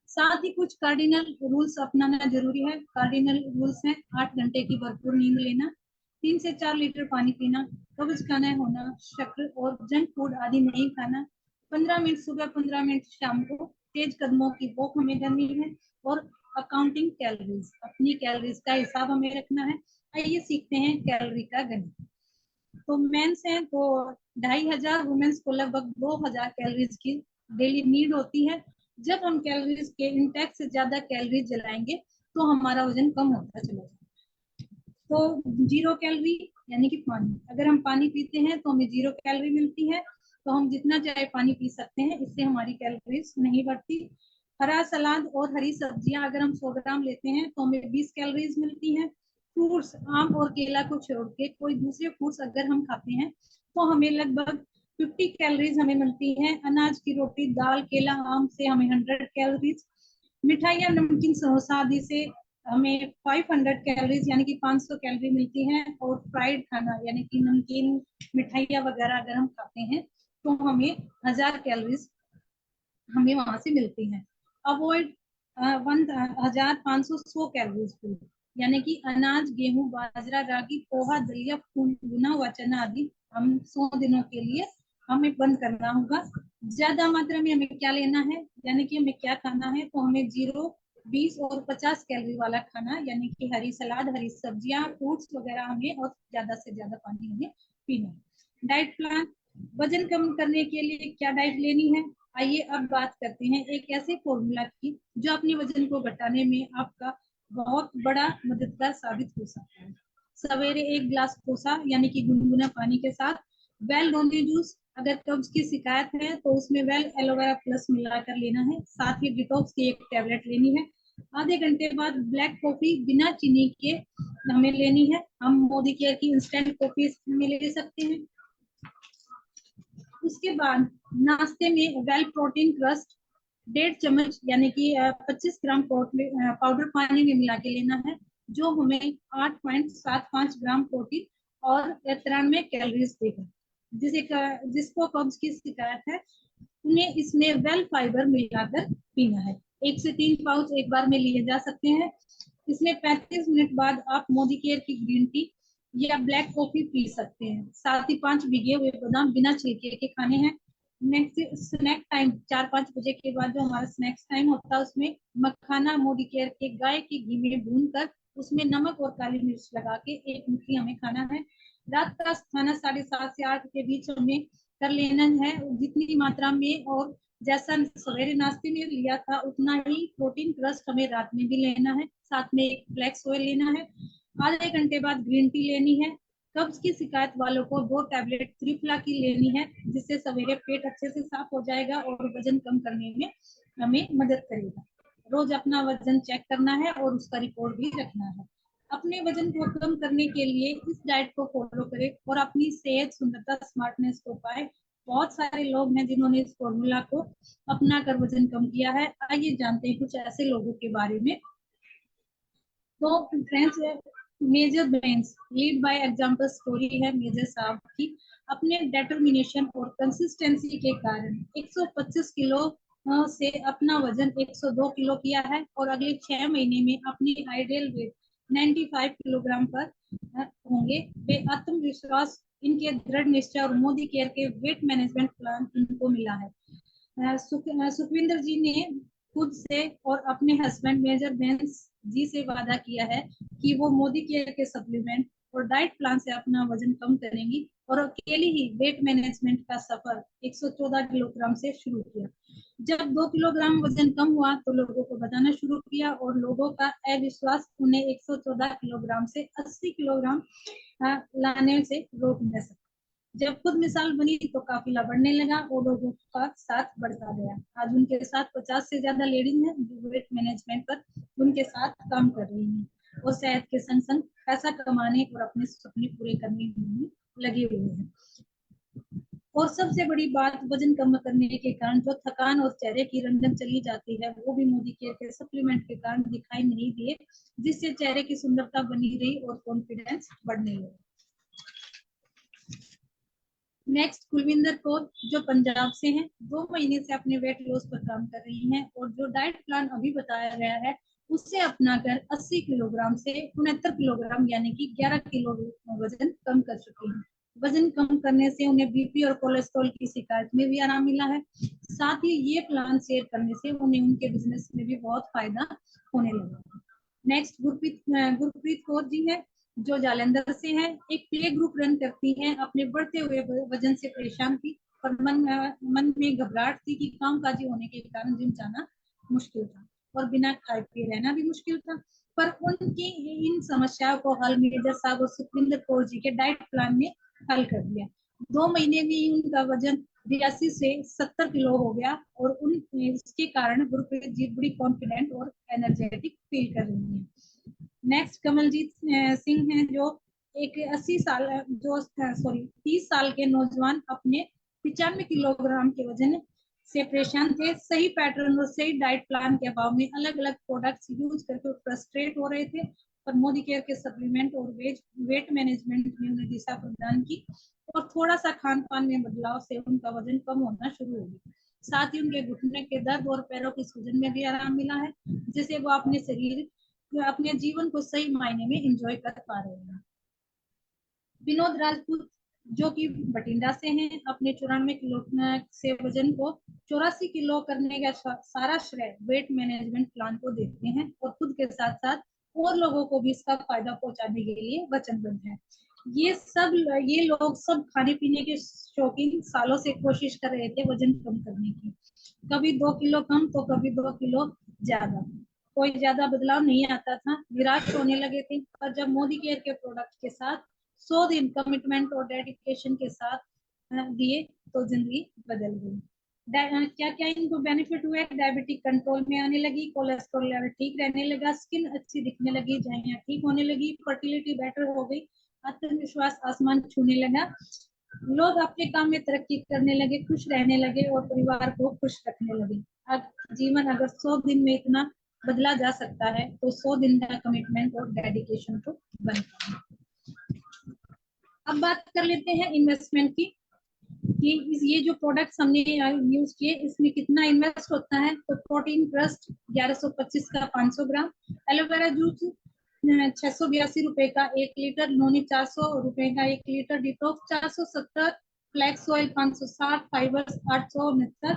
साथ ही कुछ कार्डिनल रूल्स अपनाना जरूरी है। कार्डिनल रूल्स हैं 8 घंटे की भरपूर नींद लेना, 3 से 4 लीटर पानी पीना, कब्ज का न होना, शक्कर और जंक फूड आदि नहीं खाना, 15 मिनट सुबह 15 मिनट शाम को तेज कदमों की वॉक हमें करनी है, और अकाउंटिंग कैलोरीज, अपनी कैलोरीज का हिसाब हमें रखना है। आइए सीखते हैं कैलोरी का गणित। तो मेंस हैं तो 2500, वुमेन्स को लगभग 2000 कैलोरीज की डेली नीड होती है। जब हम कैलोरीज के इंटेक से ज्यादा कैलोरीज जलाएंगे तो हमारा वजन कम होता चला जाएगा। तो 0 कैलोरी यानी कि पानी, अगर हम पानी पीते हैं तो हमें 0 कैलोरी मिलती है, तो हम जितना चाहे पानी पी सकते हैं, इससे हमारी कैलोरीज नहीं बढ़ती। हरा सलाद और हरी सब्जियां अगर हम 100 ग्राम लेते हैं तो हमें 20 कैलोरीज मिलती है। फ्रूट्स, आम और केला को छोड़ के कोई दूसरे फ्रूट्स अगर हम खाते हैं तो हमें लगभग 50 कैलोरीज हमें मिलती है। अनाज की रोटी, दाल, केला, आम से हमें 100 कैलोरीज। मिठाइयाँ, नमकीन, समोसा आदि से हमें 500 कैलोरीज यानी कि 500 कैलोरी मिलती है। और फ्राइड खाना यानी कि नमकीन, मिठाइयाँ वगैरह अगर हम खाते हैं तो हमें 1000 कैलोरीज हमें वहां से मिलती है। अवॉइड 1500 कैलोरीज फूड, यानी कि अनाज, गेहूं, बाजरा, रागी, पोहा, दलिया, भुना हुआ चना आदि हम 100 दिनों के लिए हमें बंद करना होगा। ज्यादा मात्रा में हमें क्या लेना है, यानी कि हमें क्या खाना है, तो हमें 0, 20 और 50 कैलोरी वाला खाना, यानी कि हरी सलाद, हरी सब्जियां, फ्रूट्स वगैरह हमें, और ज्यादा से ज्यादा पानी हमें पीना है। डाइट प्लान, वजन कम करने के लिए क्या डाइट लेनी है। आइए अब बात करते हैं एक ऐसे फॉर्मूला की जो अपने वजन को घटाने में आपका बहुत बड़ा मददगार साबित हो सकता है। सवेरे 1 गिलास कोसा यानी कि गुनगुना पानी के साथ वेल डोंडी जूस, अगर कब्ज की शिकायत है तो उसमें वेल एलोवेरा प्लस मिलाकर लेना है। साथ ही डिटॉक्स की 1 टैबलेट लेनी है। आधे घंटे बाद ब्लैक कॉफी बिना चीनी के हमें लेनी है। हम मोदी केयर की इंस्टेंट कॉफी में ले सकते हैं। उसके बाद नाश्ते में वेल प्रोटीन क्रस्ट 1.5 चम्मच यानी कि 25 ग्राम पाउडर पानी में मिला के लेना है, जो हमें 8.75 ग्राम प्रोटीन और 93 कैलोरीज देगा। जिसको कब्ज की शिकायत है उन्हें इसमें वेल फाइबर मिलाकर पीना है। 1 से 3 पाउच एक बार में लिए जा सकते हैं। इसमें 35 मिनट बाद आप मोदी केयर की ग्रीन टी या ब्लैक कॉफी पी सकते हैं। साथ ही 5 भिगे हुए बादाम बिना छिलके के खाने हैं। नेक्स्ट स्नैक टाइम 4-5 बजे के बाद जो हमारा स्नैक्स टाइम होता है उसमें मखाना मोदी केयर के गाय के घी में भूनकर उसमें नमक और काली मिर्च लगा के 1 मुट्ठी हमें खाना है। रात का खाना 7:30 से 8 के बीच हमें कर लेना है, जितनी मात्रा में और जैसा सवेरे नाश्ते में लिया था उतना ही प्रोटीन क्रस्ट हमें रात में भी लेना है। साथ में एक फ्लैक्स ऑयल लेना है। आधे घंटे बाद ग्रीन टी लेनी है। कब्ज की शिकायत वालों को 2 टैबलेट त्रिफला की लेनी है, जिससे सवेरे पेट अच्छे से साफ हो जाएगा और वजन कम करने में हमें मदद करेगा। रोज अपना वजन चेक करना है और उसका रिपोर्ट भी रखना है। अपने वजन को कम करने के लिए इस डाइट को फॉलो करें और अपनी सेहत, सुंदरता, स्मार्टनेस को पाए। बहुत सारे लोग हैं जिन्होंने इस फॉर्मूला को अपना कर वजन कम किया है। आइए जानते हैं कुछ ऐसे लोगों के बारे में। तो friends, major brains lead by example story है मेजर साहब की। अपने डिटर्मिनेशन और कंसिस्टेंसी के कारण 125 किलो से अपना वजन 102 किलो किया है और अगले 6 महीने में अपनी आइडियल वेट 95 किलोग्राम पर होंगे। वे आत्मविश्वास, इनके दृढ़ निश्चय और मोदी केयर के वेट मैनेजमेंट प्लान इनको मिला है। सुखविंदर जी ने खुद से और अपने हस्बैंड मेजर बेंस जी से वादा किया है कि वो मोदी केयर के सप्लीमेंट और डाइट प्लान से अपना वजन कम करेंगी और अकेली ही वेट मैनेजमेंट का सफर 114 किलोग्राम से शुरू किया। जब 2 किलोग्राम वजन कम हुआ तो लोगों को बताना शुरू किया और लोगों का अविश्वास उन्हें 114 किलोग्राम से 80 किलोग्राम लाने से रोक न सका। जब खुद मिसाल बनी तो काफिला बढ़ने लगा और लोगों का साथ बढ़ता गया। आज उनके साथ 50 से ज्यादा लेडीज हैं जो वेट मैनेजमेंट पर उनके साथ काम कर रही हैं और सेहत के संग संग पैसा कमाने और अपने सपने पूरे करने में लगे हुए हैं। और सबसे बड़ी बात, वजन कम करने के कारण जो थकान और चेहरे की रंजन चली जाती है वो भी मोदी केयर के सप्लीमेंट के कारण दिखाई नहीं दिए, जिससे चेहरे की सुंदरता बनी रही और कॉन्फिडेंस बढ़ने लगा। नेक्स्ट, कुलविंदर कौर जो पंजाब से हैं, 2 महीने से अपने वेट लॉस पर काम कर रही हैं और जो डाइट प्लान अभी बताया गया है उससे अपनाकर 80 किलोग्राम से 69 किलोग्राम यानी कि 11 किलो वजन कम कर चुकी हैं। वजन कम करने से उन्हें बीपी और कोलेस्ट्रॉल की शिकायत में भी आराम मिला है। साथ ही ये प्लान शेयर करने से उन्हें उनके बिजनेस में भी बहुत फायदा होने लगा। नेक्स्ट, गुरप्रीत कौर जी है जो जालंधर से है। एक प्ले ग्रुप रन करती हैं। अपने बढ़ते हुए वजन से परेशान थी और मन में घबराहट थी कि कामकाजी होने के कारण जिम जाना मुश्किल था और बिना खाए पिए रहना भी मुश्किल था। पर उनकी इन समस्याओं को हल मेजर साहब और सुखविंदर कौर जी के डाइट प्लान में हल कर दिया। 2 महीने में ही उनका वजन 82 से 70 किलो हो गया और इसके कारण गुरप्रीत जी बड़ी कॉन्फिडेंट और एनर्जेटिक फील कर रही हैं। नेक्स्ट, कमलजीत सिंह हैं जो एक 30 साल के नौजवान अपने 95 किलोग्राम के वजन से परेशान थे। सही पैटर्न और सही डाइट प्लान के अभाव में अलग अलग प्रोडक्ट्स यूज करके फ्रस्ट्रेट हो रहे थे, पर मोदी केयर के सप्लीमेंट और वेट मैनेजमेंट ने उन्हें दिशा प्रदान की और थोड़ा सा खान पान में बदलाव से उनका वजन कम होना शुरू हो गया। साथ ही उनके घुटने के दर्द और पैरों की सूजन में भी आराम मिला है, जिससे वो अपने जीवन को सही मायने में एंजॉय कर पा रहे हैं। विनोद राजपूत जो कि बठिंडा से हैं, अपने 94 किलो से वजन को 84 किलो करने का सारा श्रेय वेट मैनेजमेंट प्लान को देते हैं और खुद के साथ साथ और लोगों को भी इसका फायदा पहुंचाने के लिए वचनबद्ध हैं। ये लोग सब खाने पीने के शौकीन सालों से कोशिश कर रहे थे वजन कम करने की। कभी 2 किलो कम तो कभी 2 किलो ज्यादा, कोई ज्यादा बदलाव नहीं आता था, निराश होने लगे थे। पर जब मोदी केयर के प्रोडक्ट के साथ 100 दिन कमिटमेंट और डेडिकेशन के साथ दिए तो जिंदगी बदल गई। क्या क्या इनको बेनिफिट हुए? डायबिटीज कंट्रोल में आने लगी, कोलेस्ट्रॉल लेवल ठीक रहने लगा, स्किन अच्छी दिखने लगी, झाइयां ठीक होने लगी, फर्टिलिटी बेटर हो गई, आत्मविश्वास आसमान छूने लगा, लोग अपने काम में तरक्की करने लगे, खुश रहने लगे और परिवार को खुश रखने लगे। अब जीवन अगर 100 दिन में इतना बदला जा सकता है तो 100 दिन का कमिटमेंट और डेडिकेशन तो बनता है। अब बात कर लेते हैं इन्वेस्टमेंट की, कि ये जो प्रोडक्ट्स हमने यूज किए इसमें कितना इन्वेस्ट होता है। तो प्रोटीन क्रस्ट 1125 का 500 ग्राम, एलोवेरा जूस 682 रुपए का 1 लीटर, नोनी 400 रुपए का 1 litre, detox 470, flax oil 560, fibres 869,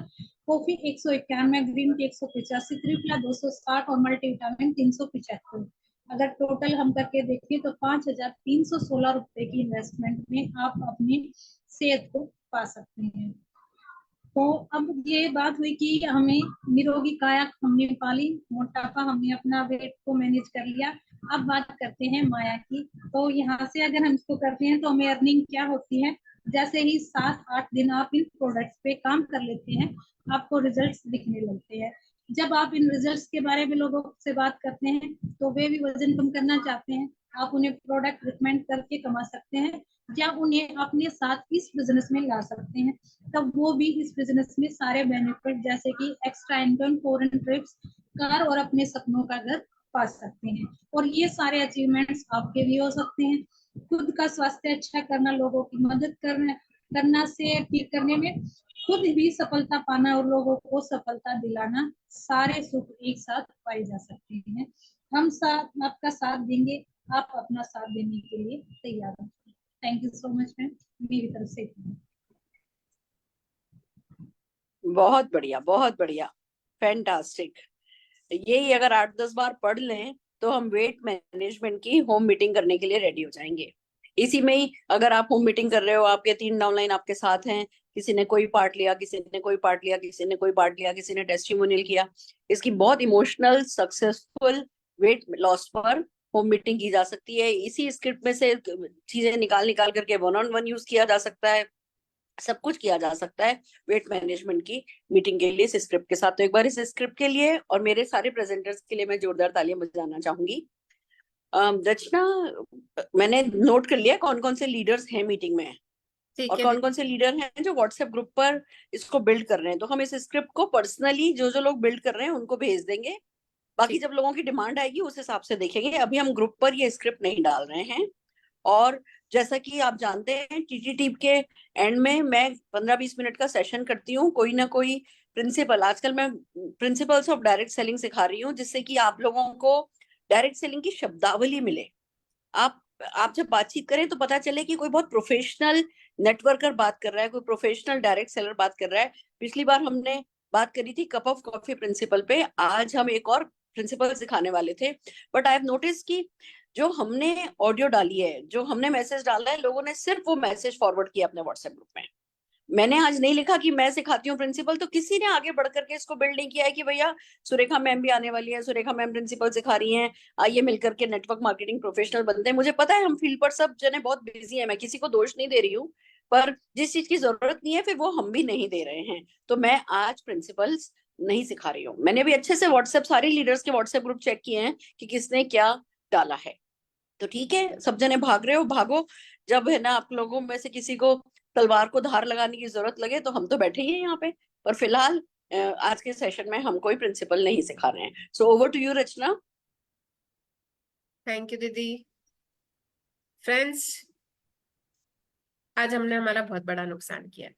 coffee 191, green tea 185, triphala 260 और मल्टीविटामिन 375। अगर टोटल हम करके देखें तो 5316 रुपए की इन्वेस्टमेंट में आप अपनी सेहत को पा सकते हैं। तो अब ये बात हुई कि हमें निरोगी काया हमने पाली, मोटापा हमने अपना वेट को मैनेज कर लिया। अब बात करते हैं माया की। तो यहाँ से अगर हम इसको करते हैं तो हमें अर्निंग क्या होती है। जैसे ही 7-8 दिन आप इन प्रोडक्ट्स पे काम कर लेते हैं, आपको रिजल्ट्स दिखने लगते हैं। जब आप इन रिजल्ट्स के बारे में लोगों से बात करते हैं तो वे भी वजन कम करना चाहते हैं, आप उन्हें प्रोडक्ट रिकमेंड करके कमा सकते हैं या उन्हें अपने साथ इस बिजनेस में ला सकते हैं। तब वो भी इस बिजनेस में सारे बेनिफिट जैसे कि extra income, foreign trips, car और अपने सपनों का घर पा सकते हैं। और ये सारे अचीवमेंट्स आपके भी हो सकते हैं। खुद का स्वास्थ्य अच्छा करना, लोगों की मदद करना से ठीक करने में, खुद भी सफलता पाना और लोगों को सफलता दिलाना, सारे सुख एक साथ पाए जा सकते हैं। हम साथ आपका साथ देंगे, आप अपना साथ देने के लिए तैयार हैं। Thank you so much ma'am, मेरी तरफ से इतना। बहुत बढ़िया, बहुत बढ़िया, फैंटास्टिक। यही अगर 8-10 बार पढ़ लें तो हम वेट मैनेजमेंट की होम मीटिंग करने के लिए रेडी हो जाएंगे। इसी में ही अगर आप होम मीटिंग कर रहे हो, आपके 3 डाउनलाइन आपके साथ हैं, किसी ने कोई पार्ट लिया, किसी ने कोई पार्ट लिया, किसी ने कोई पार्ट लिया, किसी ने टेस्टिमोनियल किया, इसकी बहुत इमोशनल सक्सेसफुल वेट लॉस पर होम मीटिंग की जा सकती है। इसी स्क्रिप्ट में से चीजें निकाल करके 1-on-1 यूज किया जा सकता है, सब कुछ किया जा सकता है वेट मैनेजमेंट की मीटिंग के लिए इस स्क्रिप्ट के साथ। तो एक बार इस स्क्रिप्ट के लिए और मेरे सारे प्रेजेंटर्स के लिए मैं जोरदार तालियां बजाना चाहूंगी। रचना, मैंने नोट कर लिया कौन कौन से लीडर्स हैं मीटिंग में और कौन कौन से लीडर हैं जो व्हाट्सएप ग्रुप पर इसको बिल्ड कर रहे हैं। तो हम इस स्क्रिप्ट को पर्सनली जो जो लोग बिल्ड कर रहे हैं उनको भेज देंगे। बाकी जब लोगों की डिमांड आएगी उस हिसाब से देखेंगे। अभी हम ग्रुप पर ये स्क्रिप्ट नहीं डाल रहे हैं। और जैसा कि आप जानते हैं टीटी के एंड में मैं 15-20 मिनट का सेशन करती हूँ, कोई ना कोई प्रिंसिपल। आजकल मैं प्रिंसिपल्स ऑफ डायरेक्ट सेलिंग सिखा रही हूँ, जिससे कि आप लोगों को डायरेक्ट सेलिंग की शब्दावली मिले। आप जब बातचीत करें तो पता चले कि कोई बहुत प्रोफेशनल नेटवर्कर बात कर रहा है, कोई प्रोफेशनल डायरेक्ट सेलर बात कर रहा है। पिछली बार हमने बात करी थी कप ऑफ कॉफी प्रिंसिपल पे, आज हम एक और प्रिंसिपल सिखाने वाले थे। बट आई हैव नोटिस कि जो हमने ऑडियो डाली है, जो हमने मैसेज डाला है, लोगों ने सिर्फ वो मैसेज फॉरवर्ड किया अपने व्हाट्सएप ग्रुप में। मैंने आज नहीं लिखा कि मैं सिखाती हूँ प्रिंसिपल, तो किसी ने आगे बढ़ करके इसको बिल्ड नहीं किया है कि भैया सुरेखा मैम भी आने वाली है, सुरेखा मैम प्रिंसिपल सिखा रही हैं, आइए मिलकर के नेटवर्क मार्केटिंग प्रोफेशनल बनते हैं। मुझे पता है हम फील्ड पर सब जने बहुत बिजी है, मैं किसी को दोष नहीं दे रही हूँ, पर जिस चीज की जरूरत नहीं है फिर वो हम भी नहीं दे रहे हैं। तो मैं आज प्रिंसिपल्स नहीं सिखा रही हूँ। मैंने भी अच्छे से व्हाट्सएप सारे लीडर्स के व्हाट्सएप ग्रुप चेक किए हैं कि किसने क्या डाला है। तो ठीक है, सब जने भाग रहे हो, भागो। जब है ना आप लोगों में से किसी को तलवार को धार लगाने की जरूरत लगे तो हम तो बैठे ही हैं यहाँ पे। पर फिलहाल आज के सेशन में हम कोई प्रिंसिपल नहीं सिखा रहे हैं। So over to you Rachna. Thank you दीदी। फ्रेंड्स, आज हमने हमारा बहुत बड़ा नुकसान किया।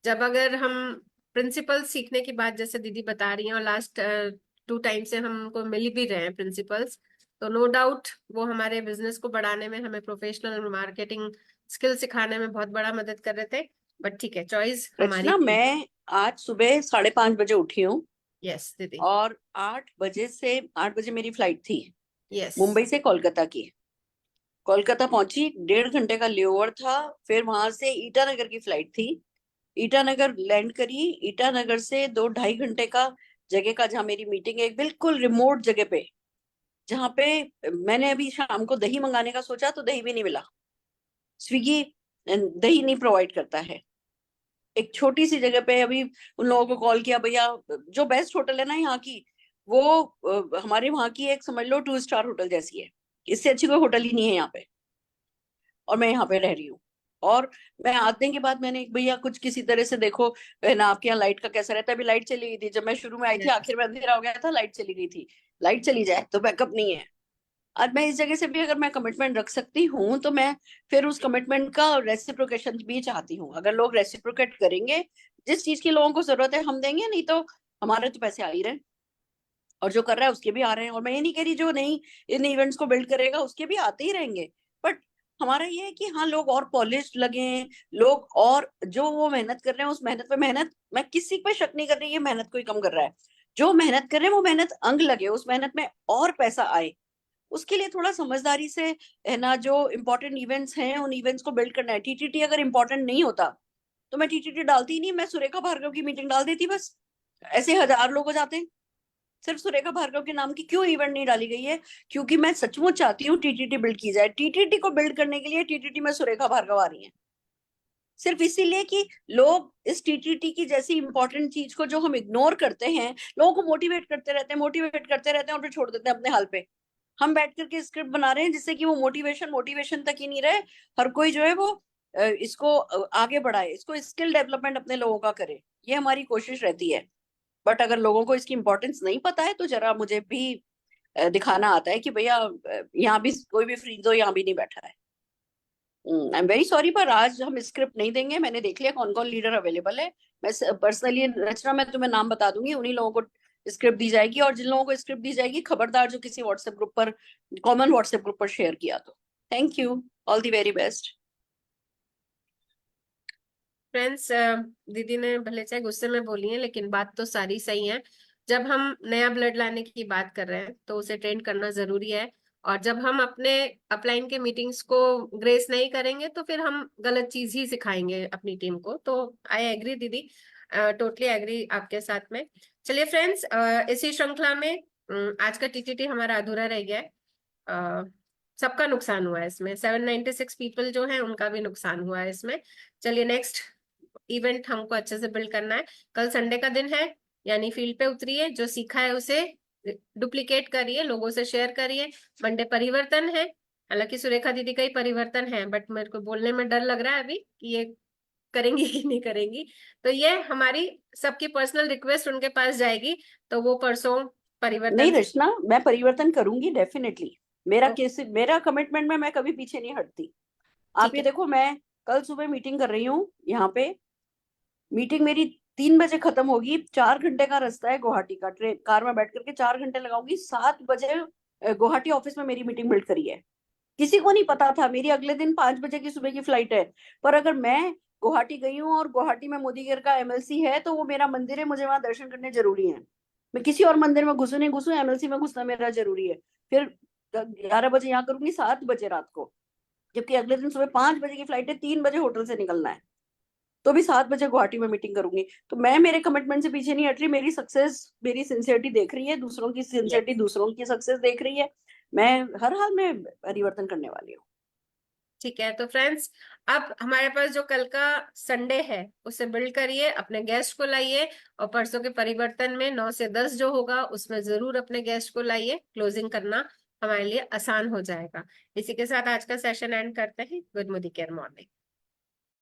जब अगर हम प्रिंसिपल सीखने की बात जैसे दीदी बता रही हैं, और लास्ट 2 टाइम से हमको मिल भी रहे हैं प्रिंसिपल्स, तो नो डाउट वो हमारे बिजनेस को बढ़ाने में, हमें प्रोफेशनल मार्केटिंग स्किल सिखाने में बहुत बड़ा मदद कर रहे थे। बट ठीक है, चॉइस हमारी रचना, मैं आज सुबह 5:30 बजे उठी हूँ। यस दीदी। और 8 बजे मेरी फ्लाइट थी यस। मुंबई से कोलकाता की। कोलकाता पहुंची, 1.5 घंटे का लेओवर था, फिर वहां से ईटानगर की फ्लाइट थी। ईटानगर लैंड करी, ईटानगर से 2-2.5 घंटे का जगह का जहाँ मेरी मीटिंग है, एक बिल्कुल रिमोट जगह पे, जहाँ पे मैंने अभी शाम को दही मंगाने का सोचा तो दही भी नहीं मिला। स्विगी दही नहीं प्रोवाइड करता है। एक छोटी सी जगह पे अभी उन लोगों को कॉल किया, भैया जो बेस्ट होटल है ना यहाँ की, वो हमारे वहां की एक समझ लो 2 स्टार होटल जैसी है, इससे अच्छी कोई होटल ही नहीं है यहाँ पे, और मैं यहाँ पे रह रही हूँ। और मैं आने के बाद मैंने भैया कुछ किसी तरह से देखो है ना, आपके यहाँ लाइट का कैसा रहता है, अभी लाइट चली गई थी जब मैं शुरू में आई थी, आखिर में अंधेरा हो गया था, लाइट चली गई थी। लाइट चली जाए तो बैकअप नहीं है। आज मैं इस जगह से भी अगर मैं कमिटमेंट रख सकती हूँ तो मैं फिर उस कमिटमेंट का रेसिप्रोकेशन भी चाहती हूँ। अगर लोग रेसिप्रोकेट करेंगे, जिस चीज की लोगों को जरूरत है हम देंगे, नहीं तो हमारे तो पैसे आ ही रहे हैं और जो कर रहा है उसके भी आ रहे हैं। और मैं ये नहीं कह रही जो नहीं इन इवेंट्स को बिल्ड करेगा उसके भी आते ही रहेंगे, बट हमारा ये है कि हाँ लोग और पॉलिश लगे, लोग और जो वो मेहनत कर रहे हैं उस मेहनत पे मेहनत, मैं किसी पे शक नहीं कर रही ये मेहनत कोई कम कर रहा है। जो मेहनत कर रहे हैं वो मेहनत अंग लगे, उस मेहनत में और पैसा आए, उसके लिए थोड़ा समझदारी से है ना, जो इम्पोर्टेंट इवेंट्स हैं उन इवेंट्स को बिल्ड करना है। टीटीटी अगर इम्पोर्टेंट नहीं होता तो मैं टीटीटी डालती ही नहीं, मैं सुरेखा भार्गव की मीटिंग डाल देती बस। ऐसे 1000 लोग हो जाते हैं। सिर्फ सुरेखा भार्गव के नाम की क्यों इवेंट नहीं डाली गई है? क्योंकि मैं सचमुच चाहती हूँ टीटीटी बिल्ड की जाए। टीटीटी को बिल्ड करने के लिए टीटीटी में सुरेखा भार्गव आ रही है, सिर्फ इसीलिए कि लोग इस टीटीटी की जैसी इंपॉर्टेंट चीज को जो हम इग्नोर करते हैं, लोगों को मोटिवेट करते रहते हैं, मोटिवेट करते रहते हैं और फिर छोड़ देते हैं अपने हाल पे। हम बैठ करके स्क्रिप्ट बना रहे हैं जिससे कि वो मोटिवेशन तक ही नहीं रहे, हर कोई जो है वो इसको आगे बढ़ाए, इसको स्किल डेवलपमेंट अपने लोगों का करे, ये हमारी कोशिश रहती है। बट अगर लोगों को इसकी इंपॉर्टेंस नहीं पता है तो जरा मुझे भी दिखाना आता है कि भैया यहाँ भी कोई भी फ्री तो यहाँ भी नहीं बैठा है। आई एम वेरी सॉरी, पर आज हम स्क्रिप्ट नहीं देंगे। मैंने देख लिया कौन कौन लीडर अवेलेबल है। मैं पर्सनली रचना मैं तुम्हें नाम बता दूंगी, उन्हीं लोगों को स्क्रिप्ट दी जाएगी। और जिन लोगों को स्क्रिप्ट दी जाएगी खबरदार जो किसी व्हाट्सएप ग्रुप पर, कॉमन व्हाट्सएप ग्रुप पर शेयर किया तो। Thank you, all the very best. Friends, दीदी ने भले चाहे गुस्से में बोली है लेकिन बात तो सारी सही है। जब हम नया ब्लड लाने की बात कर रहे हैं तो उसे ट्रेन करना जरूरी है, और जब हम अपने अपलाइन के मीटिंग्स को ग्रेस नहीं करेंगे तो फिर हम गलत चीज ही सिखाएंगे अपनी टीम को। तो आई एग्री दीदी, टोटली एग्री आपके साथ में। चलिए फ्रेंड्स, इसी श्रृंखला में आज का टीटीटी हमारा अधूरा रह गया है। सबका नुकसान हुआ है इसमें, 796 पीपल जो है उनका भी नुकसान हुआ है इसमें। चलिए नेक्स्ट इवेंट हमको अच्छे से बिल्ड करना है। कल संडे का दिन है, यानी फील्ड पे उतरिए, जो सीखा है उसे डुप्लीकेट करिए, लोगों से शेयर करिए। मंडे परिवर्तन है, हालांकि सुरेखा दीदी का ही परिवर्तन है, बट मेरे को बोलने में डर लग रहा है अभी कि ये करेंगी कि नहीं करेंगी। तो ये हमारी सबकी पर्सनल रिक्वेस्ट उनके पास जाएगी, तो वो परसों परिवर्तन। नहीं रचना, मैं परिवर्तन करूंगी डेफिनेटली। मेरा केस, मेरा कमिटमेंट में मैं कभी पीछे नहीं हटती। आप ये देखो, मैं कल सुबह मीटिंग कर रही हूँ यहाँ पे। मीटिंग मेरी 3 बजे खत्म होगी, 4 घंटे का रास्ता है गुवाहाटी का, ट्रेन कार में बैठ करके 4 घंटे लगाऊंगी। 7 बजे गुवाहाटी ऑफिस में मेरी मीटिंग बिल्ड करी है। किसी को नहीं पता था मेरी अगले दिन 5 बजे की सुबह की फ्लाइट है, पर अगर मैं गुवाहाटी गई हूँ और गुवाहाटी में मोदी गेर का एमएलसी है तो वो मेरा मंदिर है, मुझे वहां दर्शन करने जरूरी है। मैं किसी और मंदिर में घुसू नहीं घुसू, एमएलसी में घुसना मेरा जरूरी है। फिर 11 बजे यहाँ करूंगी, 7 बजे रात को, जबकि अगले दिन सुबह 5 बजे की फ्लाइट है, 3 बजे होटल से निकलना है, तो भी 7 बजे गुवाहाटी में मीटिंग करूंगी। तो मैं मेरे कमिटमेंट से पीछे नहीं हट रही। मेरी सक्सेस मेरी सिंसियरिटी देख रही है, दूसरों की सिंसियरिटी दूसरों की सक्सेस देख रही है। मैं हर हाल में परिवर्तन करने वाली हूँ। ठीक है, तो फ्रेंड्स अब हमारे पास जो कल का संडे है उसे बिल्ड करिए, अपने गेस्ट को लाइए, और परसों के परिवर्तन में 9 से 10 जो होगा उसमें जरूर अपने गेस्ट को लाइए। क्लोजिंग करना हमारे लिए आसान हो जाएगा। इसी के साथ आज का सेशन एंड करते हैं। Good Modi care morning.